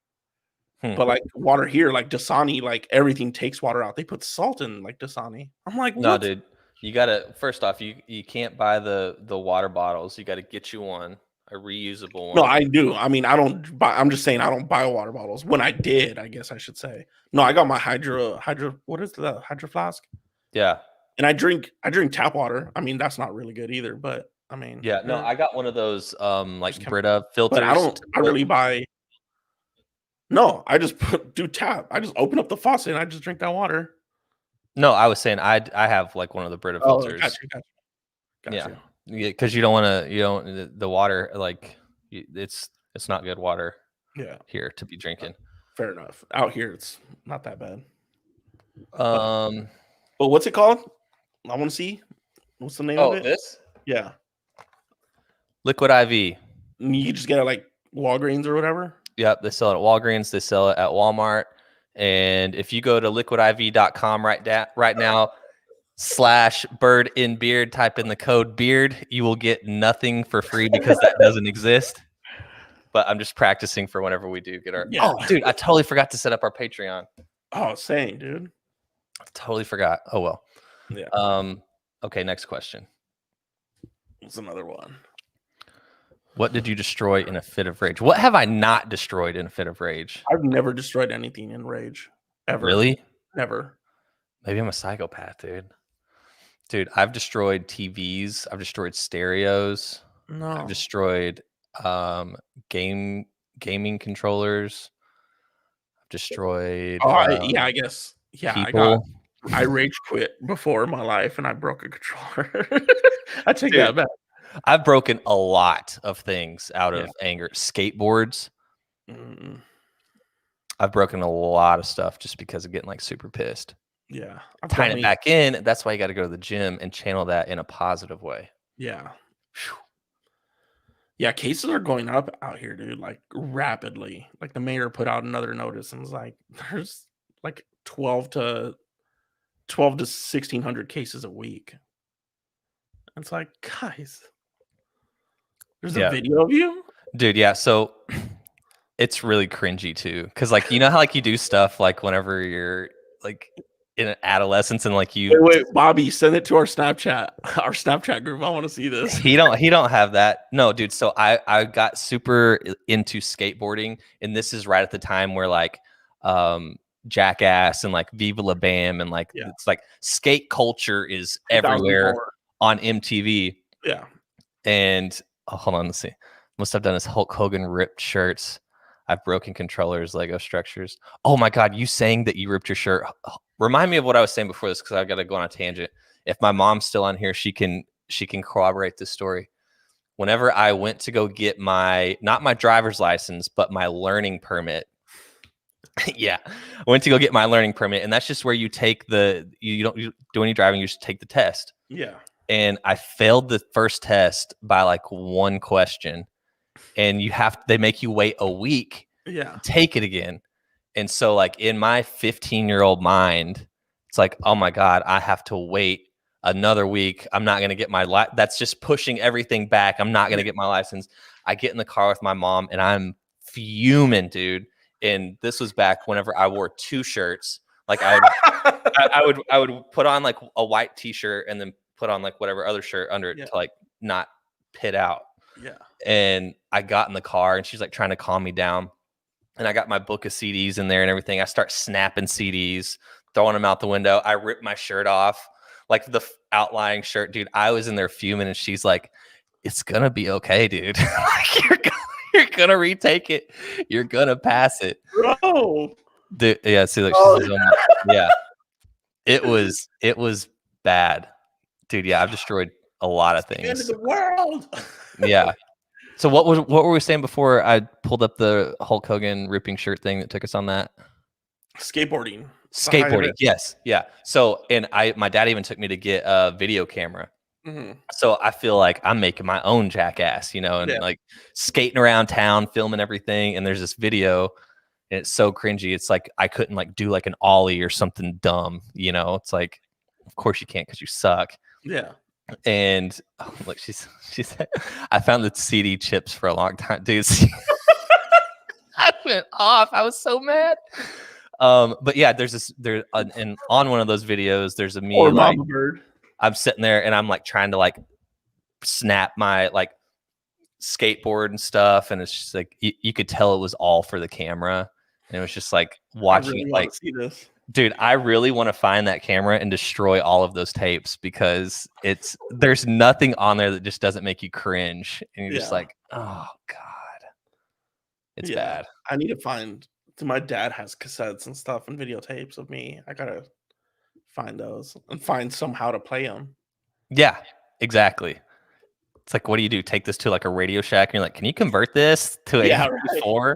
But like water here, like Dasani, like everything takes water out. They put salt in like Dasani. I'm like, what? No, dude. You gotta, first off, you can't buy the water bottles. You gotta get you one, a reusable one. No, I do. I mean, I don't buy, I'm just saying I don't buy water bottles. When I did, I guess I should say. No, I got my hydro, what is the Hydro Flask? Yeah. And I drink tap water. I mean, that's not really good either, but I mean, yeah, no, I got one of those like Brita filters. But I really buy. No, I just do tap. I just open up the faucet and I just drink that water. No, I was saying I have like one of the Brita Oh, filters. gotcha. Yeah, because you don't want to. You don't the water like it's not good water. Yeah, Here to be drinking. fair enough. Out here, it's not that bad. Um. But what's it called? I want to see. What's the name of Oh, it? this Yeah, Liquid IV. you just get it like Walgreens or whatever. Yep, they sell it at Walgreens. They sell it at Walmart. And if you go to liquidiv.com right now, /bird in beard, type in the code beard, you will get nothing for free because that doesn't exist. But I'm just practicing for whenever we do get our. Yeah. Oh, dude, I totally forgot to set up our Patreon. Oh, same, dude. Totally forgot. Oh well. Yeah. Okay, next question. What's another one? What did you destroy in a fit of rage? What have I not destroyed in a fit of rage? I've never destroyed anything in rage. Ever. Really? Never. Maybe I'm a psychopath, dude. Dude, I've destroyed TVs. I've destroyed stereos. No. I've destroyed gaming controllers. I've destroyed yeah, I guess. Yeah, people. I rage quit before in my life and I broke a controller. I take Dude, that back. I've broken a lot of things out of anger. Skateboards. Mm, I've broken a lot of stuff just because of getting like super pissed. yeah. Tying it back in, that's why you got to go to the gym and channel that in a positive way. Yeah. Yeah, cases are going up out here, dude, like rapidly. Like the mayor put out another notice and was like, there's like 12 to 1600 cases a week. It's like, guys, there's a video of you? Dude, yeah. So it's really cringy too. Cause like, you know how like you do stuff like whenever you're like in adolescence and like you wait, Bobby, send it to our Snapchat group. I want to see this. He don't have that. No, dude. So I got super into skateboarding, and this is right at the time where like Jackass and like Viva La Bam and like it's like skate culture is everywhere on MTV. Yeah. And hold on, let's see. Most I've done is Hulk Hogan ripped shirts. I've broken controllers, Lego structures. Oh my God, you saying that you ripped your shirt. Remind me of what I was saying before this because I've got to go on a tangent. If my mom's still on here, she can corroborate this story. Whenever I went to go get not my driver's license, but my learning permit. Yeah. I went to go get my learning permit. And that's just where you take you don't do any driving, you just take the test. Yeah. And I failed the first test by like one question. And they make you wait a week to take it again. And so like in my 15-year-old mind, it's like, oh my God, I have to wait another week. I'm not going to get that's just pushing everything back. I'm not going to get my license. I get in the car with my mom and I'm fuming, dude. And this was back whenever I wore two shirts. Like I would put on like a white t-shirt and then put on like whatever other shirt under it to like not pit out. Yeah. And I got in the car and she's like trying to calm me down. And I got my book of CDs in there and everything. I start snapping CDs, throwing them out the window. I ripped my shirt off, like the outlying shirt, dude. I was in there fuming and she's like, it's going to be okay, dude. You're going to retake it. You're going to pass it. Bro. Dude, yeah, see, like, yeah. It was bad. Dude, yeah, I've destroyed a lot of things. End of the world. Yeah. So what were we saying before I pulled up the Hulk Hogan ripping shirt thing that took us on that? Skateboarding. Yes. Yeah. So, and my dad even took me to get a video camera. Mm-hmm. So I feel like I'm making my own Jackass, and like skating around town, filming everything. And there's this video and it's so cringy. It's like, I couldn't like do like an ollie or something dumb, it's like, of course you can't, cause you suck. Yeah. And look, she said, I found the CD chips for a long time, dude. I went off. I was so mad. But yeah, and on one of those videos, there's a me like bird. I'm sitting there and I'm like trying to like snap my like skateboard and stuff, and it's just like you could tell it was all for the camera, and it was just like watching it like. See this. Dude, I really want to find that camera and destroy all of those tapes because there's nothing on there that just doesn't make you cringe. And you're just like, oh God, it's bad. I need to find, my dad has cassettes and stuff and videotapes of me. I gotta find those and find somehow to play them. Yeah, exactly. It's like, what do you do? Take this to like a Radio Shack, and you're like, can you convert this to a Yeah, right. MP4?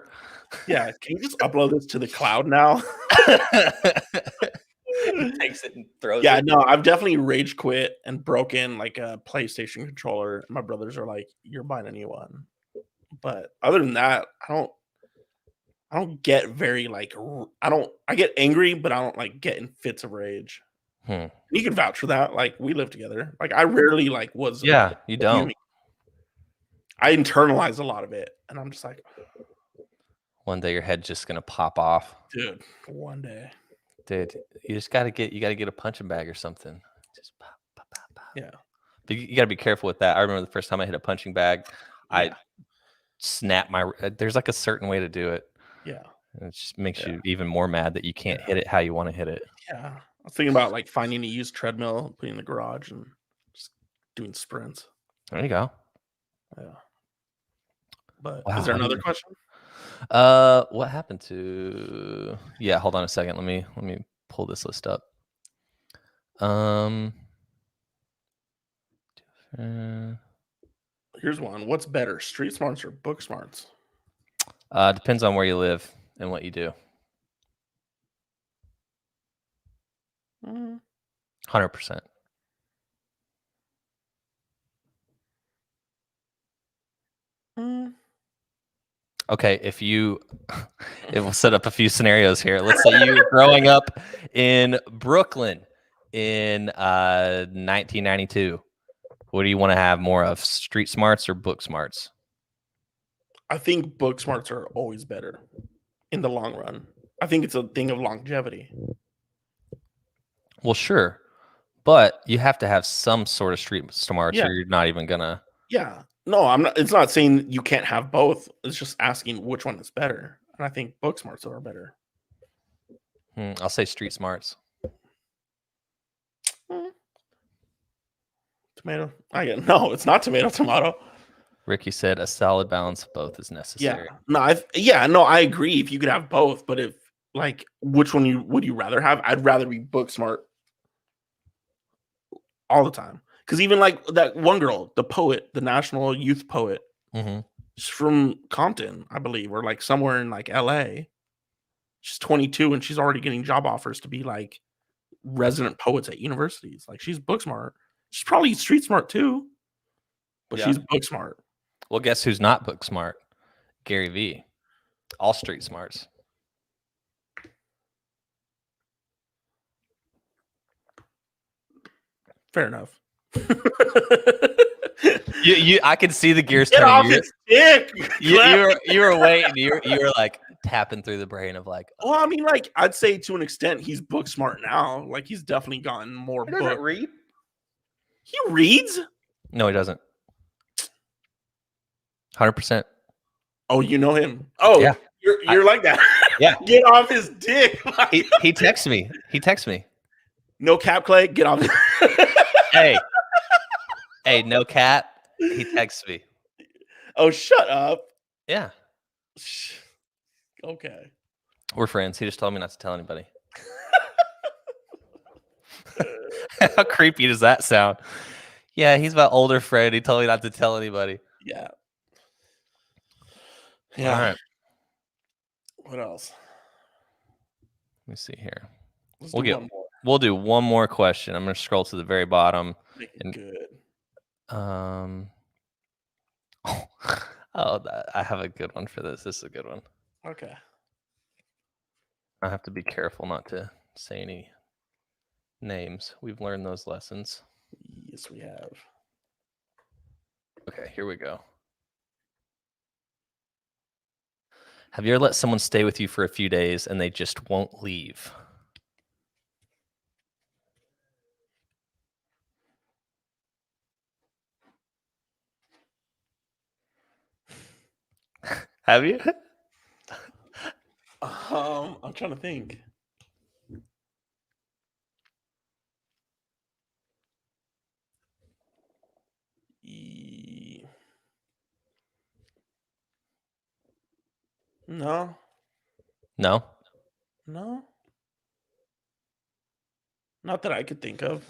Yeah, can you just upload this to the cloud now? He takes it and throws Yeah, it. no, I've definitely rage quit and broken like a PlayStation controller. My brothers are like, "You're buying a new one." But other than that, I don't get very like I get angry, but I don't like get in fits of rage. You can vouch for that. Like we live together. Like I rarely like was Yeah, you don't. I internalize a lot of it, and I'm just like, One day your head's just gonna pop off. dude, one day. Dude, you just gotta get a punching bag or something. Just pop, pop, pop, pop. Yeah. But you gotta be careful with that. I remember the first time I hit a punching bag, I Yeah. snapped my. There's like a certain way to do it. Yeah. And it just makes Yeah. you even more mad that you can't hit it how you want to hit it. Yeah. I was thinking about like finding a used treadmill, putting in the garage, and just doing sprints. There you go. Yeah. But Wow, is there how do another you- question? What happened to? Yeah, hold on a second. Let me pull this list up. Here's one. What's better, street smarts or book smarts? Depends on where you live and what you do. 100%. Okay, if you, it will set up a few scenarios here. Let's say you were growing up in Brooklyn in 1992. What do you want to have more of, street smarts or book smarts? I think book smarts are always better in the long run. I think it's a thing of longevity. Well, sure, but you have to have some sort of street smarts, Yeah. or you're not even gonna. Yeah. No, I'm not. It's not saying you can't have both. It's just asking which one is better. And I think book smarts are better. I'll say street smarts. Tomato. I get no. It's not tomato. Ricky said a solid balance of both is Yeah. necessary. No, I agree. If you could have both, but if like which one would you rather have? I'd rather be book smart all the time. Because even like that one girl, the poet, the national youth poet, she's from Compton, I believe, or like somewhere in like LA. She's 22 and she's already getting job offers to be like resident poets at universities. Like she's book smart. She's probably street smart too, but she's book smart. Well, guess who's not book smart? Gary V. All street smarts. Fair enough. I can see the gears Get turning. off his dick. You were waiting. You were like tapping through the brain of like. Well, I mean, like I'd say to an extent he's book smart now. Like he's definitely gotten more He doesn't read. He reads? No, he doesn't. 100%. Oh, you know him. Oh, yeah. You're like that. Yeah. Get off his dick. He texts me. No cap, Clay. Get off. Hey, no cat. He texts me. Oh, shut up. Yeah. Okay. We're friends. He just told me not to tell anybody. How creepy does that sound? Yeah, he's my older friend. He told me not to tell anybody. Yeah. All right. What else? Let me see here. We'll do one more question. I'm going to scroll to the very bottom. Good. I have a good one for this. This is a good one. Okay. I have to be careful not to say any names. We've learned those lessons. Yes, we have. Okay, here we go. Have you ever let someone stay with you for a few days and they just won't leave? Have you? I'm trying to think. No. No? No. Not that I could think of.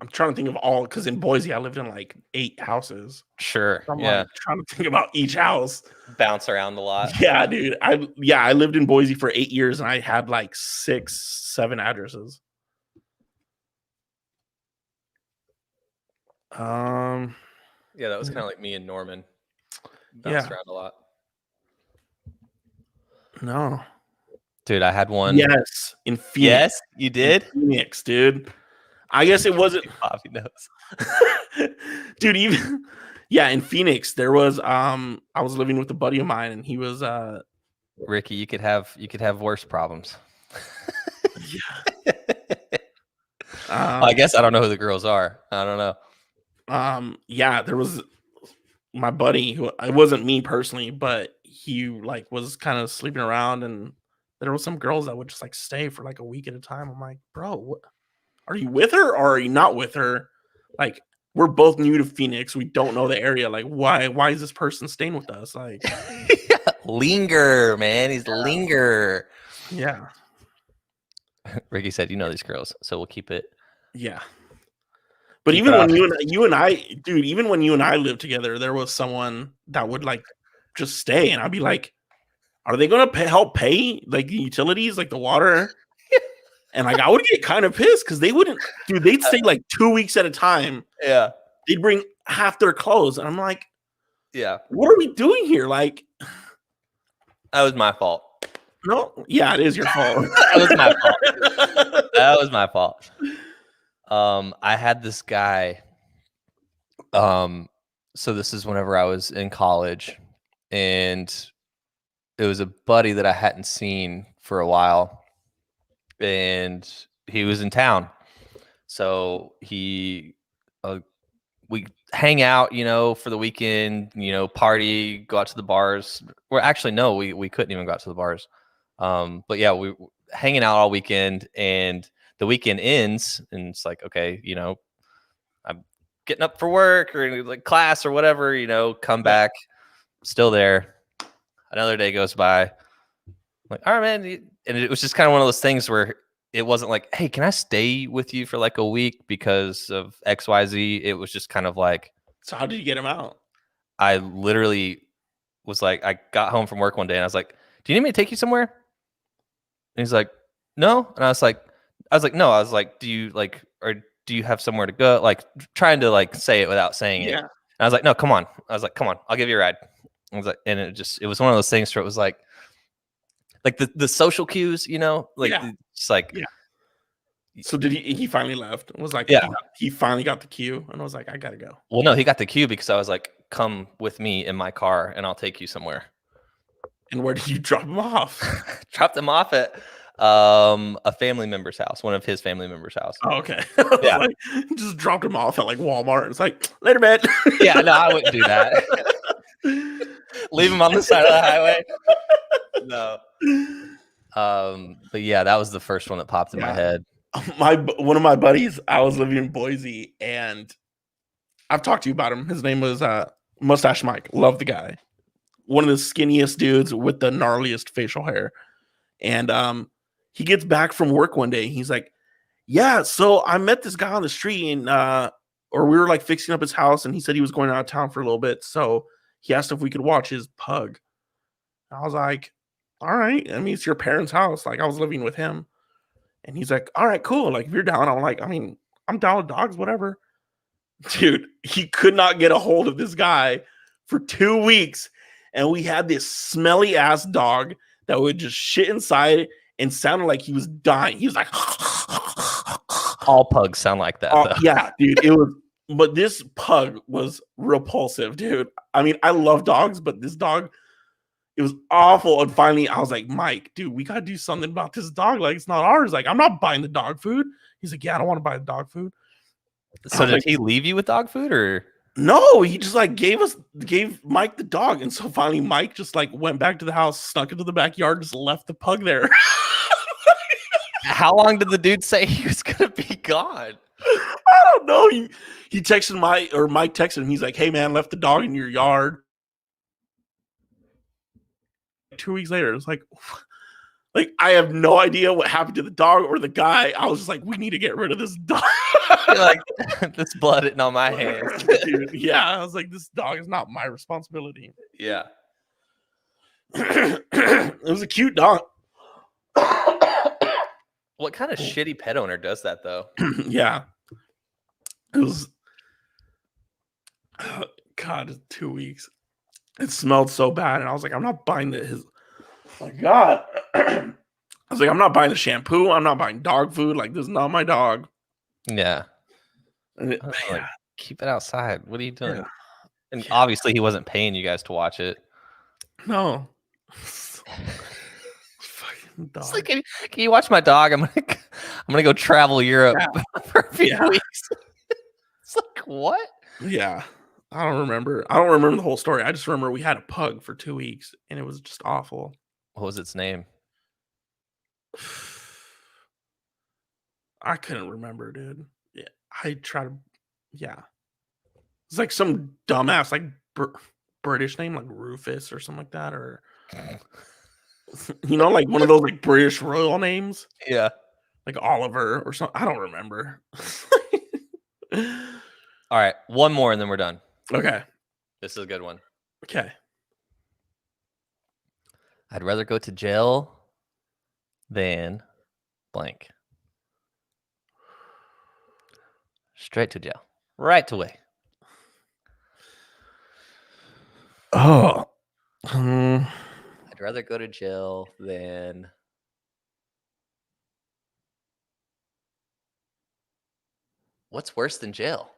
I'm trying to think of all, because in Boise I lived in like 8 houses. Sure. I'm Yeah. like trying to think about each house. Bounce around a lot. Yeah, dude. I lived in Boise for 8 years and I had like 6, 7 addresses. Yeah, that was kind of like me and Norman. Bounced around a lot. No. Dude, I had one. Yes, in Phoenix. Yes, you did? In Phoenix, dude. I guess it wasn't Bobby knows. dude, even in Phoenix, there was I was living with a buddy of mine and he was Ricky, you could have worse problems. yeah. I guess I don't know who the girls are. I don't know. Yeah, there was my buddy who, it wasn't me personally, but he like was kind of sleeping around, and there was some girls that would just like stay for like a week at a time. I'm like, bro, what, are you with her or are you not with her? Like, we're both new to Phoenix. We don't know the area. Like, why is this person staying with us? Like, linger, man. He's linger. Yeah. Ricky said, "You know these girls, so we'll keep it." Yeah. But even when you and I, dude, even when you and I lived together, there was someone that would like just stay, and I'd be like, "Are they going to help pay like the utilities, like the water?" And like I would get kind of pissed because they wouldn't, dude. They'd stay like 2 weeks at a time. Yeah, they'd bring half their clothes, and I'm like, "Yeah, what are we doing here?" Like, that was my fault. No, yeah, it is your fault. That was my fault. That was my fault. I had this guy. So this is whenever I was in college, and it was a buddy that I hadn't seen for a while, and he was in town. So we hang out, for the weekend, party, go out to the bars. Well, actually, no, we couldn't even go out to the bars. But yeah, we were hanging out all weekend, and the weekend ends, and it's like, okay, I'm getting up for work or like class or whatever, come back, still there. Another day goes by. I'm like, all right, man. And it was just kind of one of those things where it wasn't like, hey, can I stay with you for like a week because of XYZ? It was just kind of like. So how did you get him out? I literally was like, I got home from work one day and I was like, do you need me to take you somewhere? And he's like, no. And I was like, no. I was like, do you have somewhere to go? Like trying to like say it without saying it. And I was like, no, come on. I was like, come on, I'll give you a ride. I was like, and it was one of those things where it was like the social cues, like it's like. Yeah. So did he finally left? It was like, he finally got the cue, and I was like, I gotta go. Well, no, he got the cue because I was like, come with me in my car and I'll take you somewhere. And where did you drop him off? Dropped him off at a family member's house, one of his family members' house. Oh, okay. Yeah. Like, just dropped him off at like Walmart. It's like, later, man. Yeah, no, I wouldn't do that. Leave him on the side of the highway. No. But yeah, that was the first one that popped in my head. One of my buddies, I was living in Boise, and I've talked to you about him. His name was Mustache Mike. Love the guy. One of the skinniest dudes with the gnarliest facial hair. And he gets back from work one day. He's like, yeah, so I met this guy on the street, and or we were like fixing up his house, and he said he was going out of town for a little bit. So he asked if we could watch his pug. I was like, all right. I mean, it's your parents' house. Like, I was living with him. And he's like, all right, cool. Like, if you're down, I'm like, I mean, I'm down with dogs, whatever. Dude, he could not get a hold of this guy for 2 weeks. And we had this smelly ass dog that would just shit inside and sounded like he was dying. He was like, all pugs sound like that. Though. Yeah, dude. It was, but this pug was repulsive, dude. I mean, I love dogs, but this dog, it was awful. And finally, I was like, Mike, dude, we got to do something about this dog. Like, it's not ours. Like, I'm not buying the dog food. He's like, yeah, I don't want to buy the dog food. So did he leave you with dog food or? No, he just like gave Mike the dog. And so finally Mike just like went back to the house, snuck into the backyard, just left the pug there. How long did the dude say he was going to be gone? I don't know. He texted Mike texted him. He's like, hey man, left the dog in your yard. 2 weeks later, it's like Like, I have no idea what happened to the dog or the guy. I was just like, we need to get rid of this dog. You're like, this blood isn't on my hands. Dude, yeah. I was like, this dog is not my responsibility. Yeah. It was a cute dog. What kind of shitty pet owner does that, though? Yeah. It was, God, 2 weeks. It smelled so bad. And I was like, I'm not buying his. Oh my God. I was like, I'm not buying the shampoo. I'm not buying dog food. Like, this is not my dog. Yeah. And Like, keep it outside. What are you doing? Yeah. And obviously, he wasn't paying you guys to watch it. No. Fucking dog. It's like, can you watch my dog? I'm gonna go travel Europe for a few weeks. It's like, what? Yeah. I don't remember the whole story. I just remember we had a pug for 2 weeks and it was just awful. What was its name? I couldn't remember, dude. Yeah. I tried to. Yeah. It's like some dumbass, like British name, like Rufus or something like that, or like one of those like British royal names. Yeah, like Oliver or something. I don't remember. All right, one more and then we're done. Okay, this is a good one. Okay, I'd rather go to jail than blank. Straight to jail, right away. Oh. I'd rather go to jail than what's worse than jail?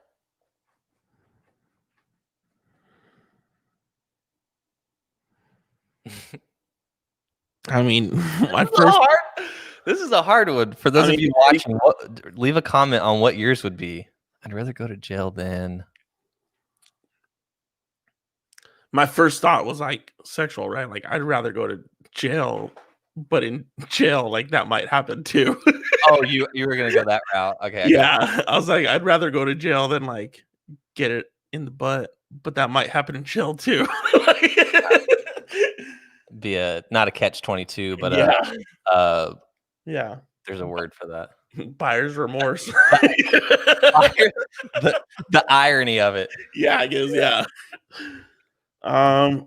I mean, this is a hard one for those of you watching. Leave a comment on what yours would be. I'd rather go to jail than. My first thought was like sexual, right? Like, I'd rather go to jail, but in jail, like that might happen too. Oh, you were gonna go that route. Okay. Yeah, I was like, I'd rather go to jail than like get it in the butt, but that might happen in jail too. Be not a catch-22, but yeah. There's a word for that. Buyer's remorse. the irony of it. Yeah, I guess. Yeah. I'd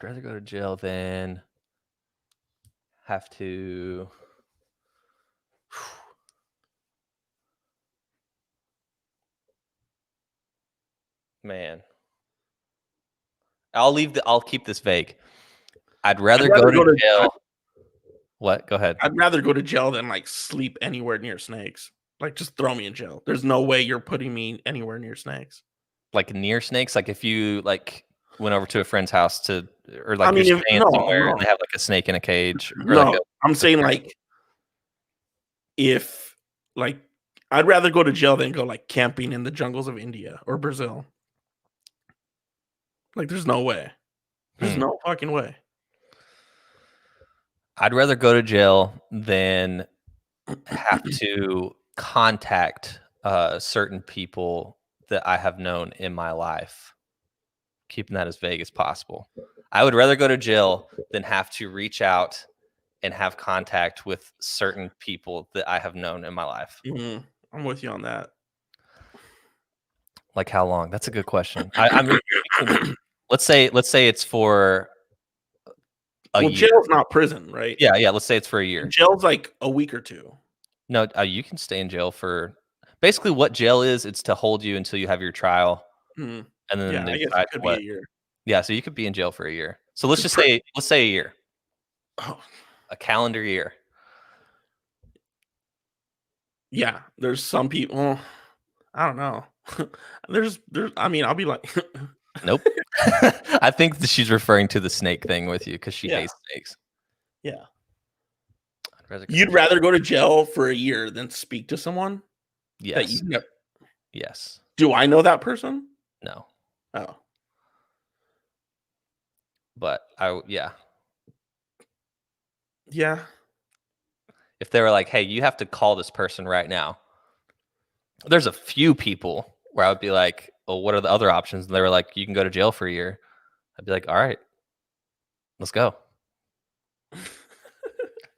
rather go to jail than have to. Man, I'll keep this vague. I'd rather go to jail. What? Go ahead. I'd rather go to jail than like sleep anywhere near snakes. Like, just throw me in jail. There's no way you're putting me anywhere near snakes. Like near snakes? Like if you like went over to a friend's house to, or like you're staying somewhere and they have like a snake in a cage. Or no, I'm saying like if like I'd rather go to jail than go like camping in the jungles of India or Brazil. Like, there's no way. There's no fucking way. I'd rather go to jail than have to contact certain people that I have known in my life. Keeping that as vague as possible. I would rather go to jail than have to reach out and have contact with certain people that I have known in my life. Mm-hmm. I'm with you on that. Like how long? That's a good question. I mean, let's say it's for a year. Jail's not prison, right? Yeah. Let's say it's for a year. Jail's like a week or two. No, you can stay in jail for basically what jail is. It's to hold you until you have your trial, and then I guess it could be a year. Yeah, so you could be in jail for a year. So let's say a year, a calendar year. Yeah, there's some people. I don't know. there's. I mean, I'll be like, nope. I think that she's referring to the snake thing with you because she hates snakes. Yeah. You'd rather go to jail for a year than speak to someone? Yes. Yes. Do I know that person? No. Oh. But yeah. Yeah. If they were like, hey, you have to call this person right now. There's a few people where I would be like, well, what are the other options? And they were like, you can go to jail for a year. I'd be like, all right, let's go.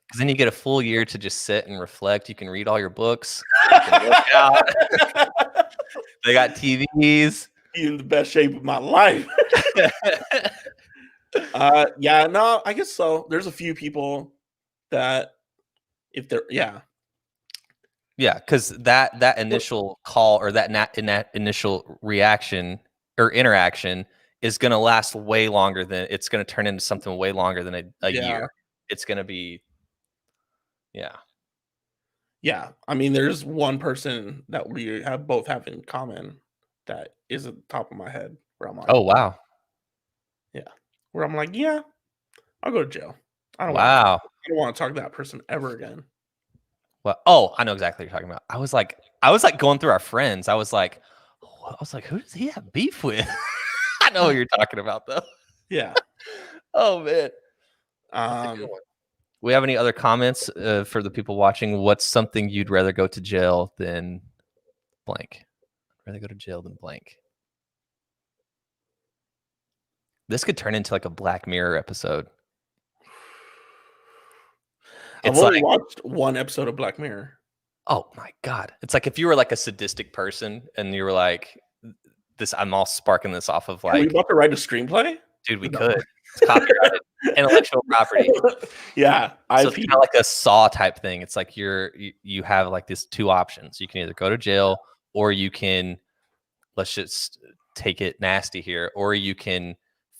Because then you get a full year to just sit and reflect. You can read all your books. You can work out. They got TVs. In the best shape of my life. Yeah, no, I guess so. There's a few people that if they're because that initial call or that initial reaction or interaction is going to last way longer than it's going to turn into something way longer than a year. It's going to be, yeah. I mean, there's one person that we both have in common that is at the top of my head where I'm like, oh wow, yeah, where I'm like, yeah, I'll go to jail. I don't want to talk to that person ever again. Well, oh, I know exactly what you're talking about. I was like going through our friends. I was like, who does he have beef with? I know what you're talking about, though. Yeah. Oh man. We have any other comments for the people watching? What's something you'd rather go to jail than blank? I'd rather go to jail than blank. This could turn into like a Black Mirror episode. I've only watched one episode of Black Mirror. Oh my God. It's like if you were like a sadistic person and you were like, I'm all sparking this off of like. Are we about to write a screenplay? Dude, we could. It's copyrighted. Intellectual property. Yeah. So it's kind of like a Saw type thing. It's like you have like these two options. You can either go to jail or you can, let's just take it nasty here, or you can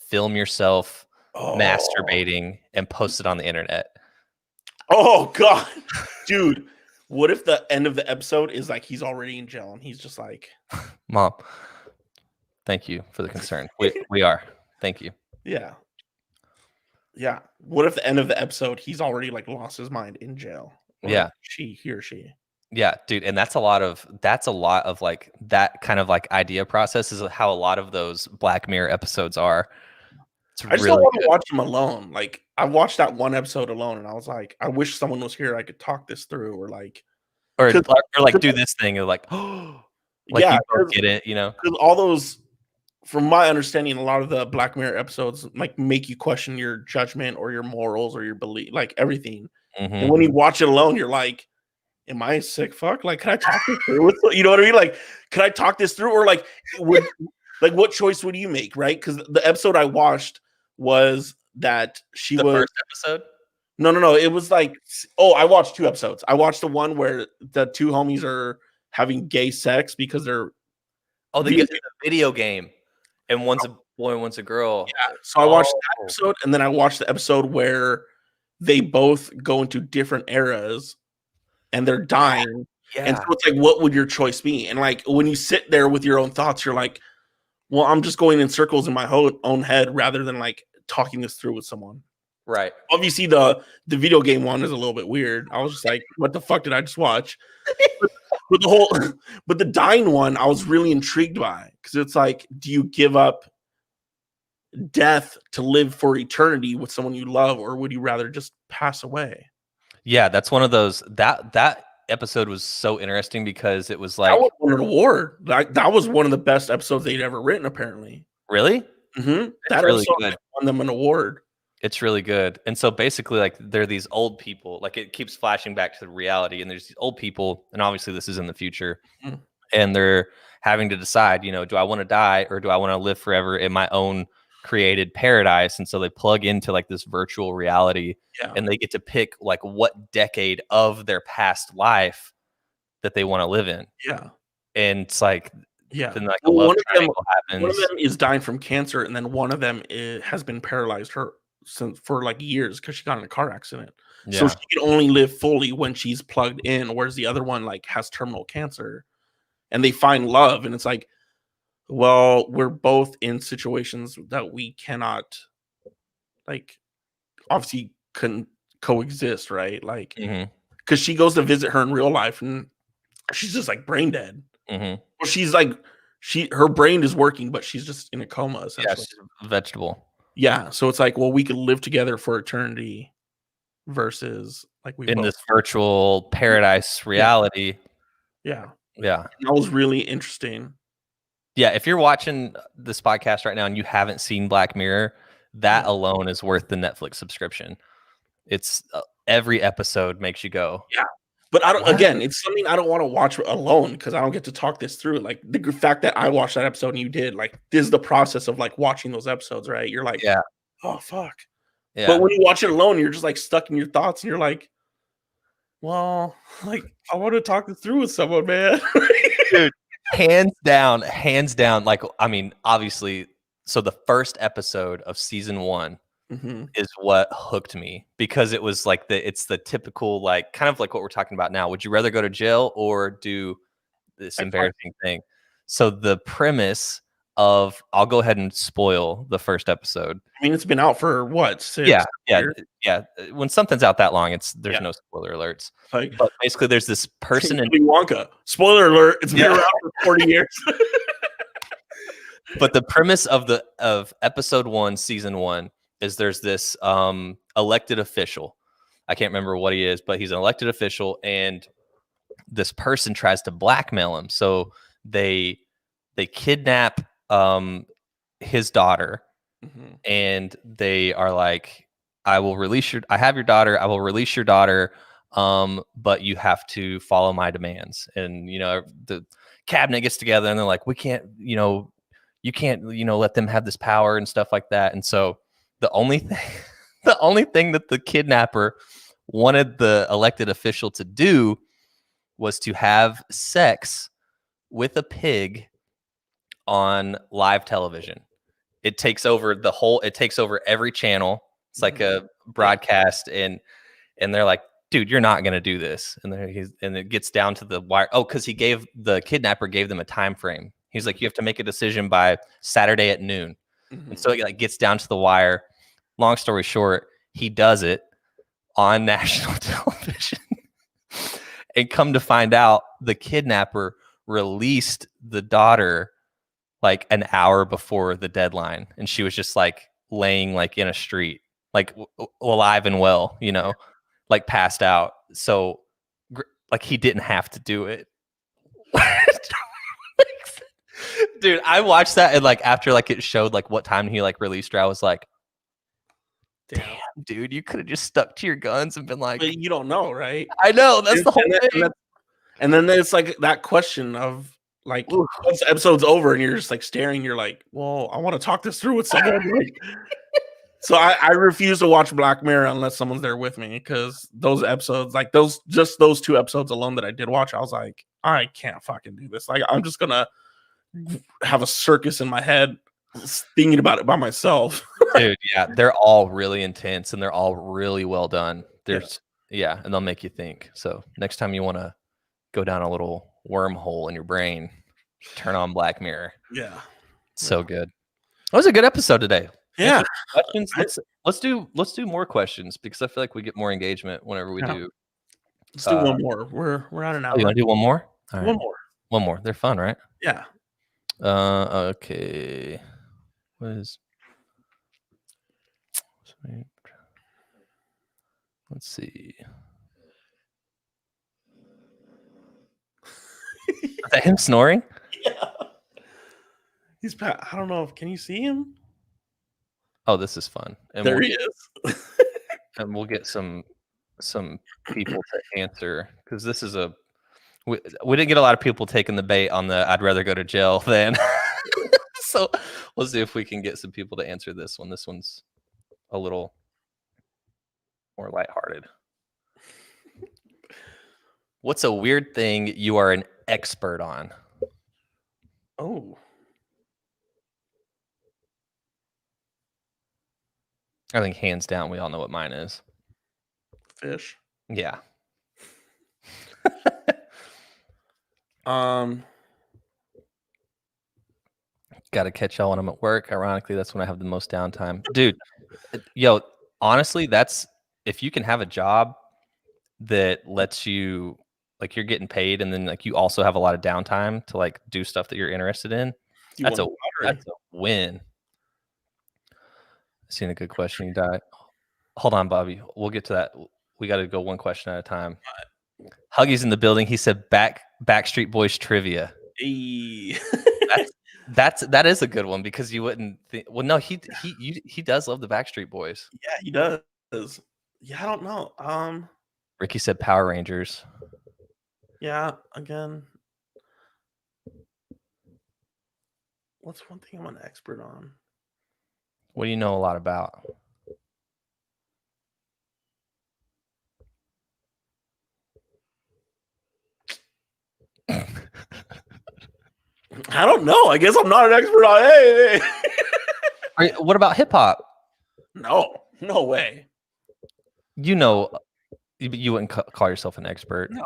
film yourself masturbating and post it on the internet. Oh God, dude. What if the end of the episode is like he's already in jail and he's just like, Mom, thank you for the concern. We are. Thank you. Yeah. Yeah. What if the end of the episode he's already like lost his mind in jail? Yeah. He or she. Yeah, dude, and that's a lot of like that kind of like idea process is how a lot of those Black Mirror episodes are. I just don't want to watch them alone. Like I watched that one episode alone, and I was like, I wish someone was here. I could talk this through, or like do this thing. Or like, oh, like you both get it, you know? Because all those, from my understanding, a lot of the Black Mirror episodes like make you question your judgment or your morals or your belief, like everything. Mm-hmm. And when you watch it alone, you're like, am I a sick fuck? Like, can I talk this through with, you know what I mean? Like, can I talk this through? Or like, what choice would you make? Right? Because the episode I watched was that the first episode. No. It was like, I watched two episodes. I watched the one where the two homies are having gay sex because they're they get the video game, and one's a boy and one's a girl. Yeah. So I watched that episode, and then I watched the episode where they both go into different eras and they're dying. Yeah. And so it's like, what would your choice be? And like when you sit there with your own thoughts, you're like, well, I'm just going in circles in my own head rather than like talking this through with someone. Right. Obviously, the video game one is a little bit weird. I was just like, what the fuck did I just watch? but the dying one, I was really intrigued by, because it's like, do you give up death to live for eternity with someone you love, or would you rather just pass away? Yeah, that's one of those. That episode was so interesting because it was like that won an award. That was one of the best episodes they'd ever written, apparently. Really? Mm-hmm. That really good. Won them an award. It's really good. And so basically, like, they're these old people. Like, it keeps flashing back to the reality, and there's these old people, and obviously this is in the future, and they're having to decide, you know, do I want to die or do I want to live forever in my own created paradise? And so they plug into like this virtual reality, and they get to pick like what decade of their past life that they want to live in. Yeah. And it's like, then like a love triangle happens. One of them is dying from cancer, and then one of them has been paralyzed for like years because she got in a car accident. So she can only live fully when she's plugged in, whereas the other one like has terminal cancer. And they find love, and it's like, well, we're both in situations that we cannot, like, obviously couldn't coexist, right? Like, because she goes to visit her in real life, and she's just like brain dead. Well, she's like, her brain is working, but she's just in a coma, essentially. Yeah, she's a vegetable. Yeah, so it's like, well, we could live together for eternity versus like we in this virtual paradise reality. Yeah. That was really interesting. Yeah, if you're watching this podcast right now and you haven't seen Black Mirror, that alone is worth the Netflix subscription. It's every episode makes you go, yeah. But I don't. what? Again, it's something I don't want to watch alone because I don't get to talk this through. Like the fact that I watched that episode and you did, like, this is the process of like watching those episodes, right? You're like, Yeah. oh fuck. Yeah. But when you watch it alone, you're just like stuck in your thoughts, and you're like, well, like, I want to talk this through with someone, man. Dude, hands down. Like, I mean, obviously, so the first episode of season 1 is what hooked me because it was like it's the typical, like, kind of like what we're talking about now. Would you rather go to jail or do this embarrassing thing? So the premise of, I'll go ahead and spoil the first episode. I mean, it's been out for what, 6 Yeah. years? When something's out that long, there's Yeah. no spoiler alerts. Like, But basically, there's this person in Willy Wonka. Spoiler alert! It's been around for 40 years. But the premise of episode 1, season 1, is there's this elected official. I can't remember what he is, but he's an elected official, and this person tries to blackmail him. So they kidnap his daughter, and they are like, I have your daughter. I will release your daughter, but you have to follow my demands. And the cabinet gets together, and they're like, we can't, you can't, let them have this power and stuff like that. And so the only thing that the kidnapper wanted the elected official to do was to have sex with a pig on live television. It takes over every channel. It's like a broadcast, and they're like, dude, you're not going to do this. And it gets down to the wire. Oh, because the kidnapper gave them a time frame. He's like, you have to make a decision by Saturday at noon. And so it gets down to the wire. Long story short, he does it on national television. And come to find out, the kidnapper released the daughter like an hour before the deadline. And she was just like laying like in a street, like alive and well, like passed out. So like he didn't have to do it. Dude, I watched that, and like after like it showed like what time he like released her, I was like, damn, dude, you could have just stuck to your guns and been like, but you don't know, right? I know, that's the whole thing. And then there's like that question of like, once the episode's over and you're just like staring, you're like, well, I want to talk this through with someone. So I refuse to watch Black Mirror unless someone's there with me, because those episodes, like those 2 episodes alone that I did watch, I was like, I can't fucking do this. Like, I'm just gonna have a circus in my head thinking about it by myself. Dude, yeah, they're all really intense and they're all really well done. And they'll make you think. So next time you want to go down a little wormhole in your brain, turn on Black Mirror. Yeah, so good. That was a good episode today. Yeah, questions. Let's do more questions, because I feel like we get more engagement whenever we do. Let's do one more. We're at an hour. You want to do one more? All right. One more. They're fun, right? Yeah. Okay. What is? Let's see. Is that him snoring? Yeah. I don't know. Can you see him? Oh, this is fun. And there he is. And we'll get some people to answer, because this is we didn't get a lot of people taking the bait on the I'd rather go to jail than. So we'll see if we can get some people to answer this one. This one's a little more lighthearted. What's a weird thing you are an expert on? Oh. I think hands down, we all know what mine is. Fish. Yeah. Got to catch y'all when I'm at work. Ironically, that's when I have the most downtime. Dude, yo, honestly, that's, if you can have a job that lets you, like, you're getting paid and then like you also have a lot of downtime to like do stuff that you're interested in, that's a win. I seen a good question. You died. Hold on, Bobby. We'll get to that. We got to go one question at a time. Huggy's in the building. He said Backstreet Boys trivia. Hey. That is a good one, because you wouldn't think. Well, no, he does love the Backstreet Boys. Yeah, he does. Yeah, I don't know. Ricky said Power Rangers. Yeah, again. What's one thing I'm an expert on? What do you know a lot about? I don't know. I guess I'm not an expert on anything. What about hip hop? No way. You know, you wouldn't call yourself an expert. No.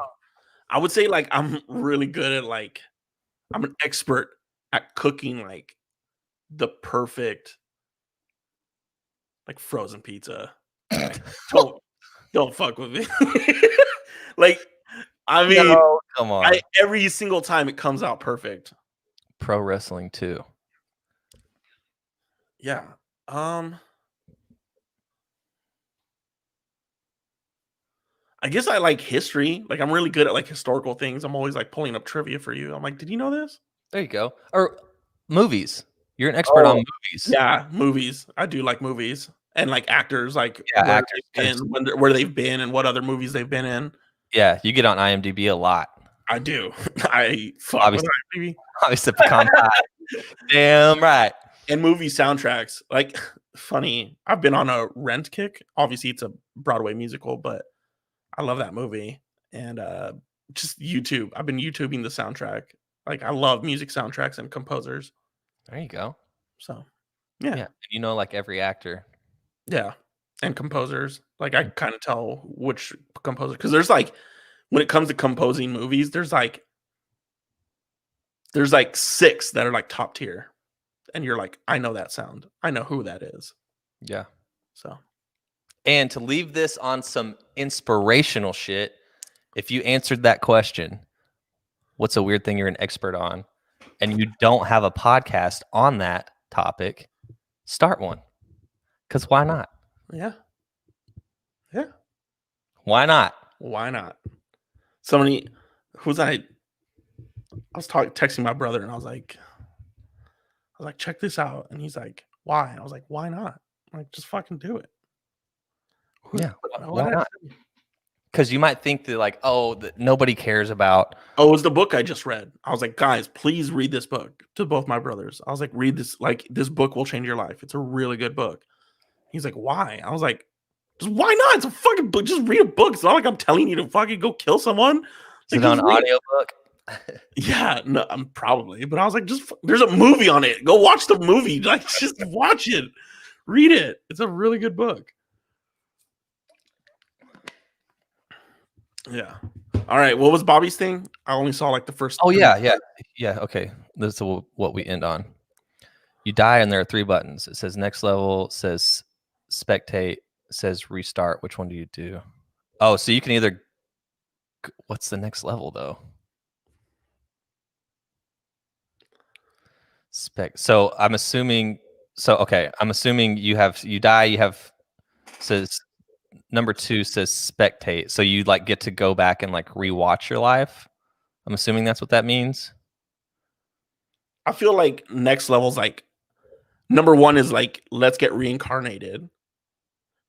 I would say like I'm really good at like I'm an expert at cooking like the perfect like frozen pizza. Like don't fuck with me. Like I mean, No, come on. every single time it comes out perfect. Pro wrestling too. Yeah. I guess I like history. Like I'm really good at like historical things. I'm always like pulling up trivia for you. I'm like, did you know this? There you go. Or movies. You're an expert on movies. Yeah, movies. I do like movies and like actors, like Yeah, where actors. they've been, where they've been, and what other movies they've been in. Yeah, you get on IMDb a lot. I do. I fuck with IMDb. Obviously, pecan pie. Damn right. And movie soundtracks. Like, funny. I've been on a rent kick. Obviously, it's a Broadway musical, but I love that movie. And just YouTube. I've been YouTubing the soundtrack. Like, I love music soundtracks and composers. There you go. So, yeah. Yeah, you know, like every actor. Yeah, and composers. Like, I kind of tell which composer, because there's like, when it comes to composing movies, there's like 6 that are like top tier, and you're like, I know that sound. I know who that is. Yeah. So, and to leave this on some inspirational shit, if you answered that question, what's a weird thing you're an expert on, and you don't have a podcast on that topic, start one. Because why not? Yeah. Yeah. Why not? Why not? Somebody, I was texting my brother, and I was like, check this out. And he's like, why? And I was like, why not? I'm like, just fucking do it. Yeah. Why not? Because you might think that like, oh, that nobody cares about. Oh, it was the book I just read. I was like, guys, please read this book, to both my brothers. I was like, read this. Like, this book will change your life. It's a really good book. He's like, why? I was like, just why not? It's a fucking book. Just read a book. It's not like I'm telling you to fucking go kill someone. Is it on audiobook? Yeah, no, I'm probably. But I was like, there's a movie on it. Go watch the movie. Like, just watch it. Read it. It's a really good book. Yeah. All right. What was Bobby's thing? I only saw like the first. Oh, yeah. Okay. This is what we end on. You die, and there are 3 buttons. It says next level, says spectate, says restart. Which one do you do? Oh, so you can either. What's the next level though? So I'm assuming. So okay, I'm assuming you die. You have says number 2 says spectate. So you like get to go back and like rewatch your life. I'm assuming that's what that means. I feel like next level's like number 1 is like, let's get reincarnated.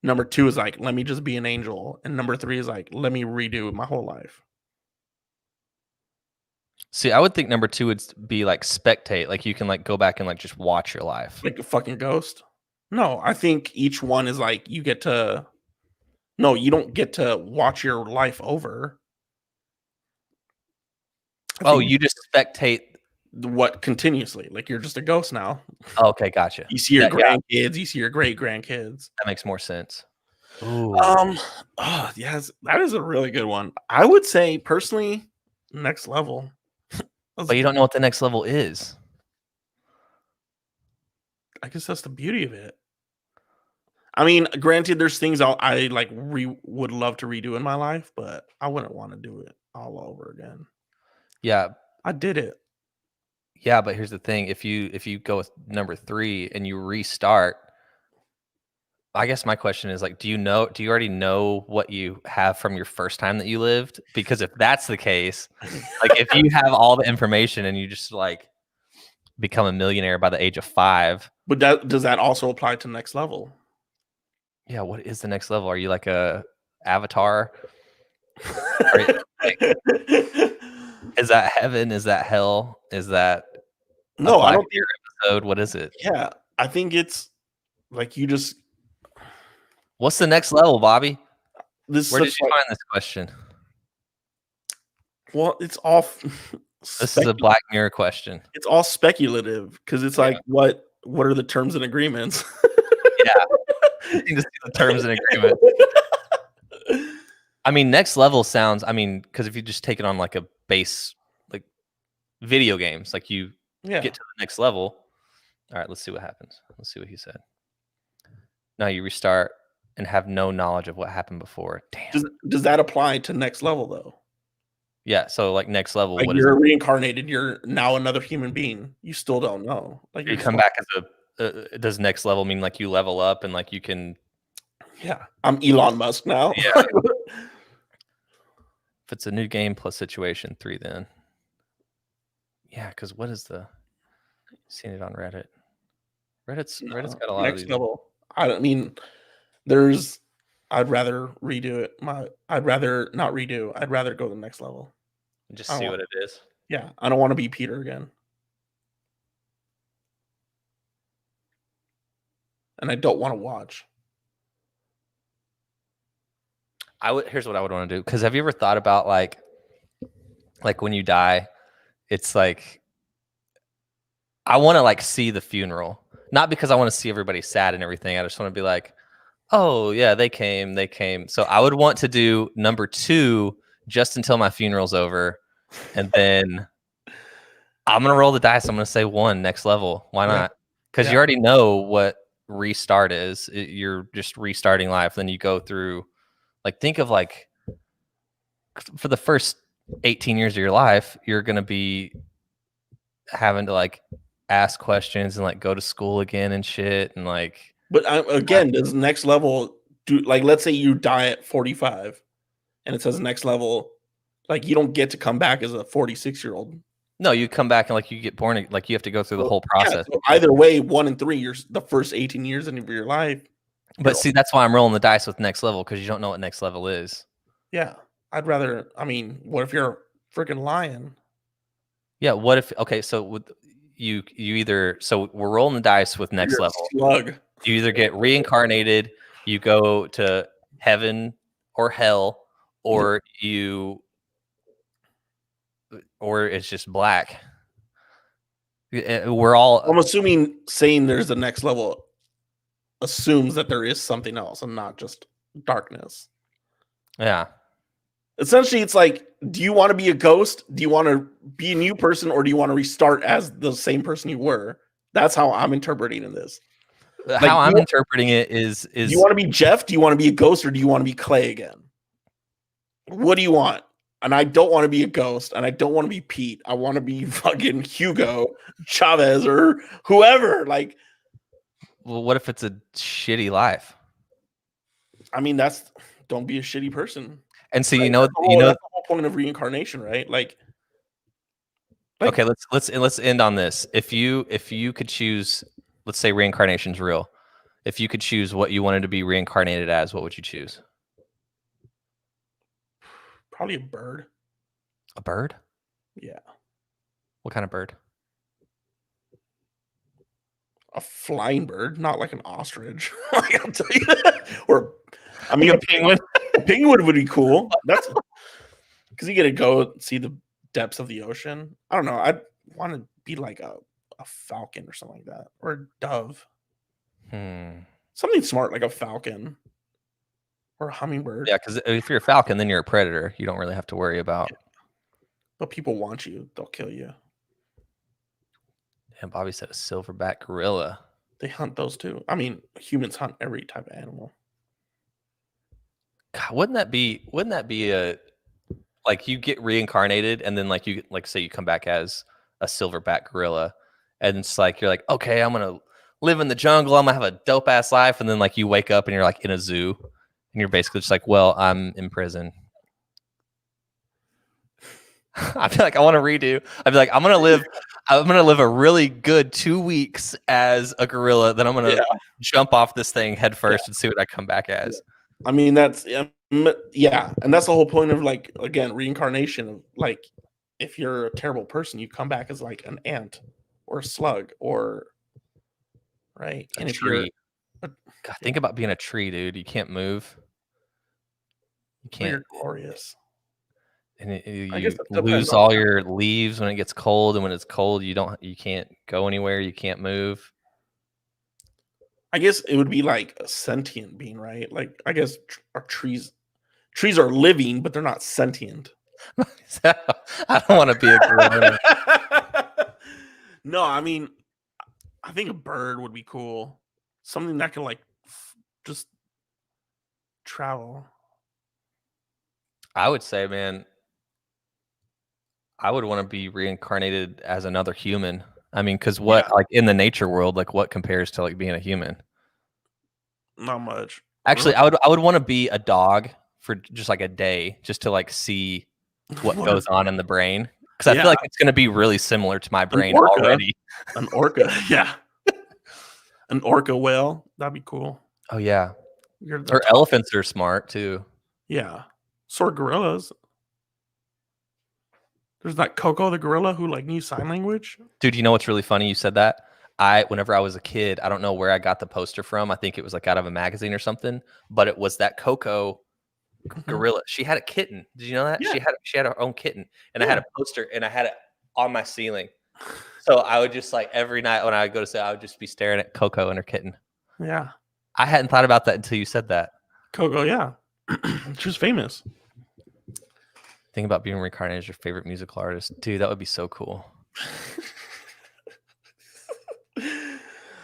Number 2 is like, let me just be an angel. And number 3 is like, let me redo my whole life. See, I would think number 2 would be like spectate. Like you can like go back and like just watch your life. Like a fucking ghost. No, I think each one is like, you don't get to watch your life over. Oh, you just spectate what continuously, like you're just a ghost now. Oh, okay, gotcha. You see your grandkids, you see your great grandkids. That makes more sense. Ooh. Yes, that is a really good one. I would say personally, next level. But you don't know what the next level is. I guess that's the beauty of it. I mean, granted, there's things I like would love to redo in my life, but I wouldn't want to do it all over again. Yeah, I did it. Yeah, but here's the thing: if you go with number 3 and you restart, I guess my question is like, do you already know what you have from your first time that you lived? Because if that's the case, like if you have all the information and you just like become a millionaire by the age of 5, but does that also apply to next level? Yeah, what is the next level? Are you like a avatar? Is that heaven? Is that hell? Is that a No, I Black don't think. Mirror episode? What is it? Yeah, I think it's like you just. What's the next level, Bobby? This Where did such you like. find this question? Well, it's all. This is a Black Mirror question. It's all speculative because it's like what are the terms and agreements? Yeah, you need to see the terms and agreement. I mean, next level sounds. I mean, because if you just take it on like a base, like video games, like you Yeah. get to the next level. All right, let's see what happens. Let's see what he said. Now you restart and have no knowledge of what happened before. Damn. Does that apply to next level though? Yeah. So like next level, Like what you're is reincarnated, you're now another human being. You still don't know. Like you come back as a? Does next level mean like you level up and like you can? Yeah, I'm Elon Musk now. Yeah. If it's a new game plus situation 3, then yeah. Because what is the? Seen it on Reddit. Reddit's got a lot of next these. level. I mean, there's. I'd rather redo it. I'd rather not redo. I'd rather go to the next level. Just see what it is. Yeah, I don't want to be Peter again. And I don't want to watch. Here's what I would want to do. Because have you ever thought about like when you die, it's like I want to like see the funeral, not because I want to see everybody sad and everything. I just want to be like, oh yeah, they came. So I would want to do number 2 just until my funeral's over, and then I'm gonna roll the dice. I'm gonna say 1 next level. Why not? Because you already know what restart is. You're just restarting life. Then you go through, like, think of like for the first 18 years of your life, you're gonna be having to like ask questions and like go to school again and shit and like. But again, does next level do like let's say you die at 45 and it says next level, like you don't get to come back as a 46-year-old. No, you come back and like you get born, like you have to go through the whole process. Yeah, so either way, 1 and 3, you're the first 18 years of your life. But see, that's why I'm rolling the dice with next level, because you don't know what next level is. Yeah, I'd rather. I mean, what if you're a freaking lion? Yeah, what if? Okay, so with you either, so we're rolling the dice with next level. Slug. You either get reincarnated, you go to heaven or hell, or or it's just black. We're all. I'm assuming saying there's a next level assumes that there is something else and not just darkness. Yeah. Essentially, it's like, do you want to be a ghost? Do you want to be a new person, or do you want to restart as the same person you were? That's how I'm interpreting in this. How I'm interpreting it is do you want to be Jeff? Do you want to be a ghost, or do you want to be Clay again? What do you want? And I don't want to be a ghost, and I don't want to be Pete. I want to be fucking Hugo Chavez or whoever. Like, well, what if it's a shitty life? I mean, don't be a shitty person. And so that's the whole point of reincarnation, right? Like okay, let's end on this. If you could choose, let's say reincarnation's real. If you could choose what you wanted to be reincarnated as, what would you choose? Probably a bird. A bird? Yeah. What kind of bird? A flying bird, not like an ostrich. I'll tell you. Or, I mean, a penguin. A penguin would be cool. That's because you get to go see the depths of the ocean. I don't know. I'd want to be like a falcon or something like that, or a dove. Something smart like a falcon or a hummingbird. Yeah, because if you're a falcon, then you're a predator. You don't really have to worry about. But people want you; they'll kill you. And Bobby said a silverback gorilla. They hunt those too. I mean, humans hunt every type of animal. God, wouldn't that be a, like, you get reincarnated and then like you say you come back as a silverback gorilla, and it's like you're like, okay, I'm gonna live in the jungle, I'm gonna have a dope ass life, and then like you wake up and you're like in a zoo and you're basically just like, well, I'm in prison. I feel like I want to redo. I'd be like, I'm gonna live I'm gonna live a really good 2 weeks as a gorilla. Then I'm gonna jump off this thing head first and see what I come back as. I mean, that's yeah, and that's the whole point of like again reincarnation. Of like, if you're a terrible person, you come back as like an ant or a slug or right. A And if tree. you're God, think about being a tree, dude. You can't move. You can't. you're glorious. And I guess you that depends lose on all your leaves when it gets cold, and when it's cold, you can't go anywhere. You can't move. I guess it would be like a sentient being, right? Like I guess trees are living, but they're not sentient. I don't want to be a gorilla. No, I mean, I think a bird would be cool. Something that can like just travel. I would say, man, I would want to be reincarnated as another human. I mean, because what, like in the nature world, like what compares to like being a human? Not much. Actually, I would want to be a dog for just like a day, just to like see what goes on in the brain. Because I feel like it's going to be really similar to my brain already. An orca, yeah. An orca whale, that'd be cool. Oh yeah, or elephants are smart too. Yeah, so are gorillas. There's that Coco the gorilla who like knew sign language. Dude, you know what's really funny? You said that. Whenever I was a kid, I don't know where I got the poster from. I think it was like out of a magazine or something, but it was that Coco gorilla. She had a kitten. Did you know that? Yeah. She had her own kitten, and I had a poster, and I had it on my ceiling. So I would just like every night when I would go to sleep, I would just be staring at Coco and her kitten. Yeah, I hadn't thought about that until you said that. Coco, yeah, she was famous. Think about being reincarnated as your favorite musical artist, dude. That would be so cool.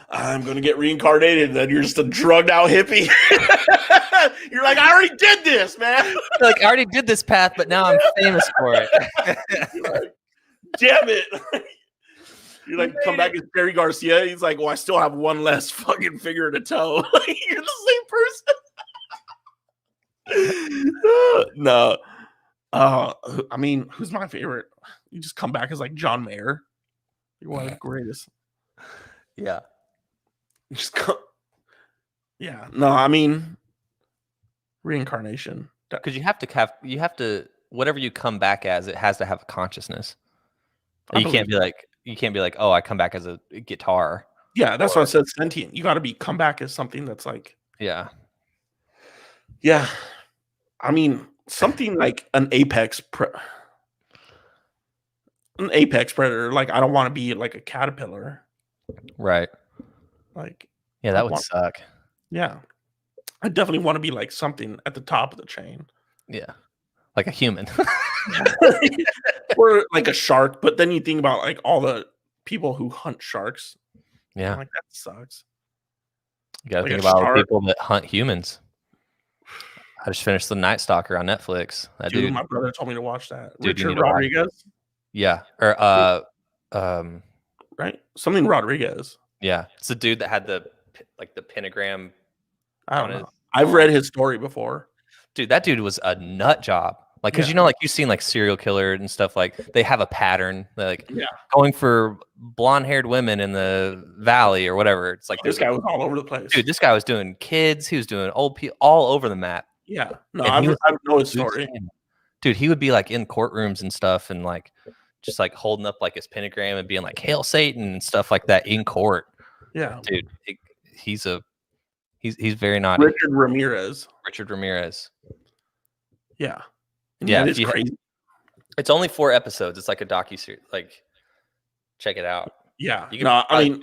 I'm gonna get reincarnated, and then you're just a drugged out hippie. You're like, I already did this, man. Like I already did this path, but now I'm famous for it. Like, damn it. You're like, come back as Jerry Garcia. He's like, well, I still have one less fucking finger and a toe. Like, you're the same person. No. I mean, who's my favorite? You just come back as like John Mayer. You're one of the greatest. Yeah. You just come. Yeah. No, I mean, reincarnation. Because you have to whatever you come back as, it has to have a consciousness. You can't be like, oh, I come back as a guitar. Yeah, that's what I said. Sentient. You got to come back as something that's like. Yeah. Yeah. I mean, something like an apex predator. Like, I don't want to be like a caterpillar. Right. Like. Yeah, that would suck. Yeah. I definitely want to be like something at the top of the chain. Yeah. Like a human. Or like a shark. But then you think about like all the people who hunt sharks. Yeah. Like, that sucks. You gotta think about all the people that hunt humans. I just finished The Night Stalker on Netflix. Dude, my brother told me to watch that. Dude, Richard Rodriguez. Yeah. Or right? Something Rodriguez. Yeah. It's the dude that had the pentagram. I don't know. I've read his story before. Dude, that dude was a nut job. Like, because you know, like you've seen like serial killer and stuff, like they have a pattern. They're like going for blonde-haired women in the valley or whatever. It's like this guy was all over the place. Dude, this guy was doing kids. He was doing old people all over the map. Yeah. No, I know his story. Dude, he would be like in courtrooms and stuff and like just like holding up like his pentagram and being like, "Hail Satan" and stuff like that in court. Yeah. Dude, he's very naughty. Richard Ramirez. Yeah. Yeah, it's crazy. It's only 4 episodes. It's like a docu-series. Like, check it out. Yeah. No, I mean,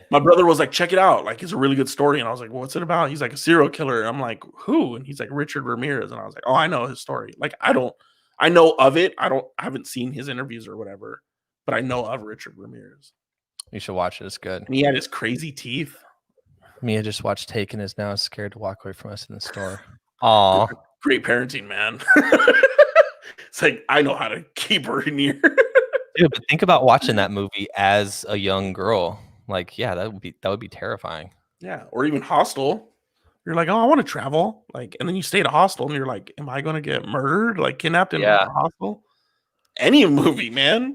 my brother was like, check it out. Like, it's a really good story. And I was like, well, what's it about? He's like, a serial killer. And I'm like, who? And he's like, Richard Ramirez. And I was like, oh, I know his story. Like, I know of it. I haven't seen his interviews or whatever, but I know of Richard Ramirez. You should watch it. It's good. And he had his crazy teeth. Mia just watched Taken is now scared to walk away from us in the store. Aw. Great parenting, man. It's like, I know how to keep her near. Dude, but think about watching that movie as a young girl. Like, yeah, that would be terrifying. Yeah, or even Hostel. You're like, oh, I want to travel. Like, and then you stay at a hostel and you're like, am I going to get murdered? Like, kidnapped in a hostel? Any movie, man.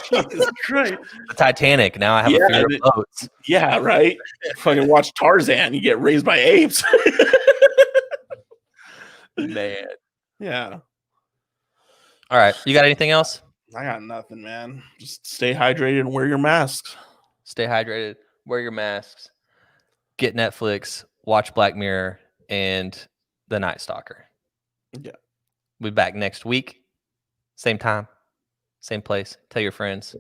Jesus Christ. The Titanic. Now I have a fear of boats. Yeah, right. Fucking watch Tarzan. You get raised by apes. Man. Yeah. All right. You got anything else? I got nothing, man. Just stay hydrated and wear your masks. Stay hydrated. Wear your masks. Get Netflix. Watch Black Mirror and The Night Stalker. Yeah. We'll be back next week. Same time. Same place. Tell your friends.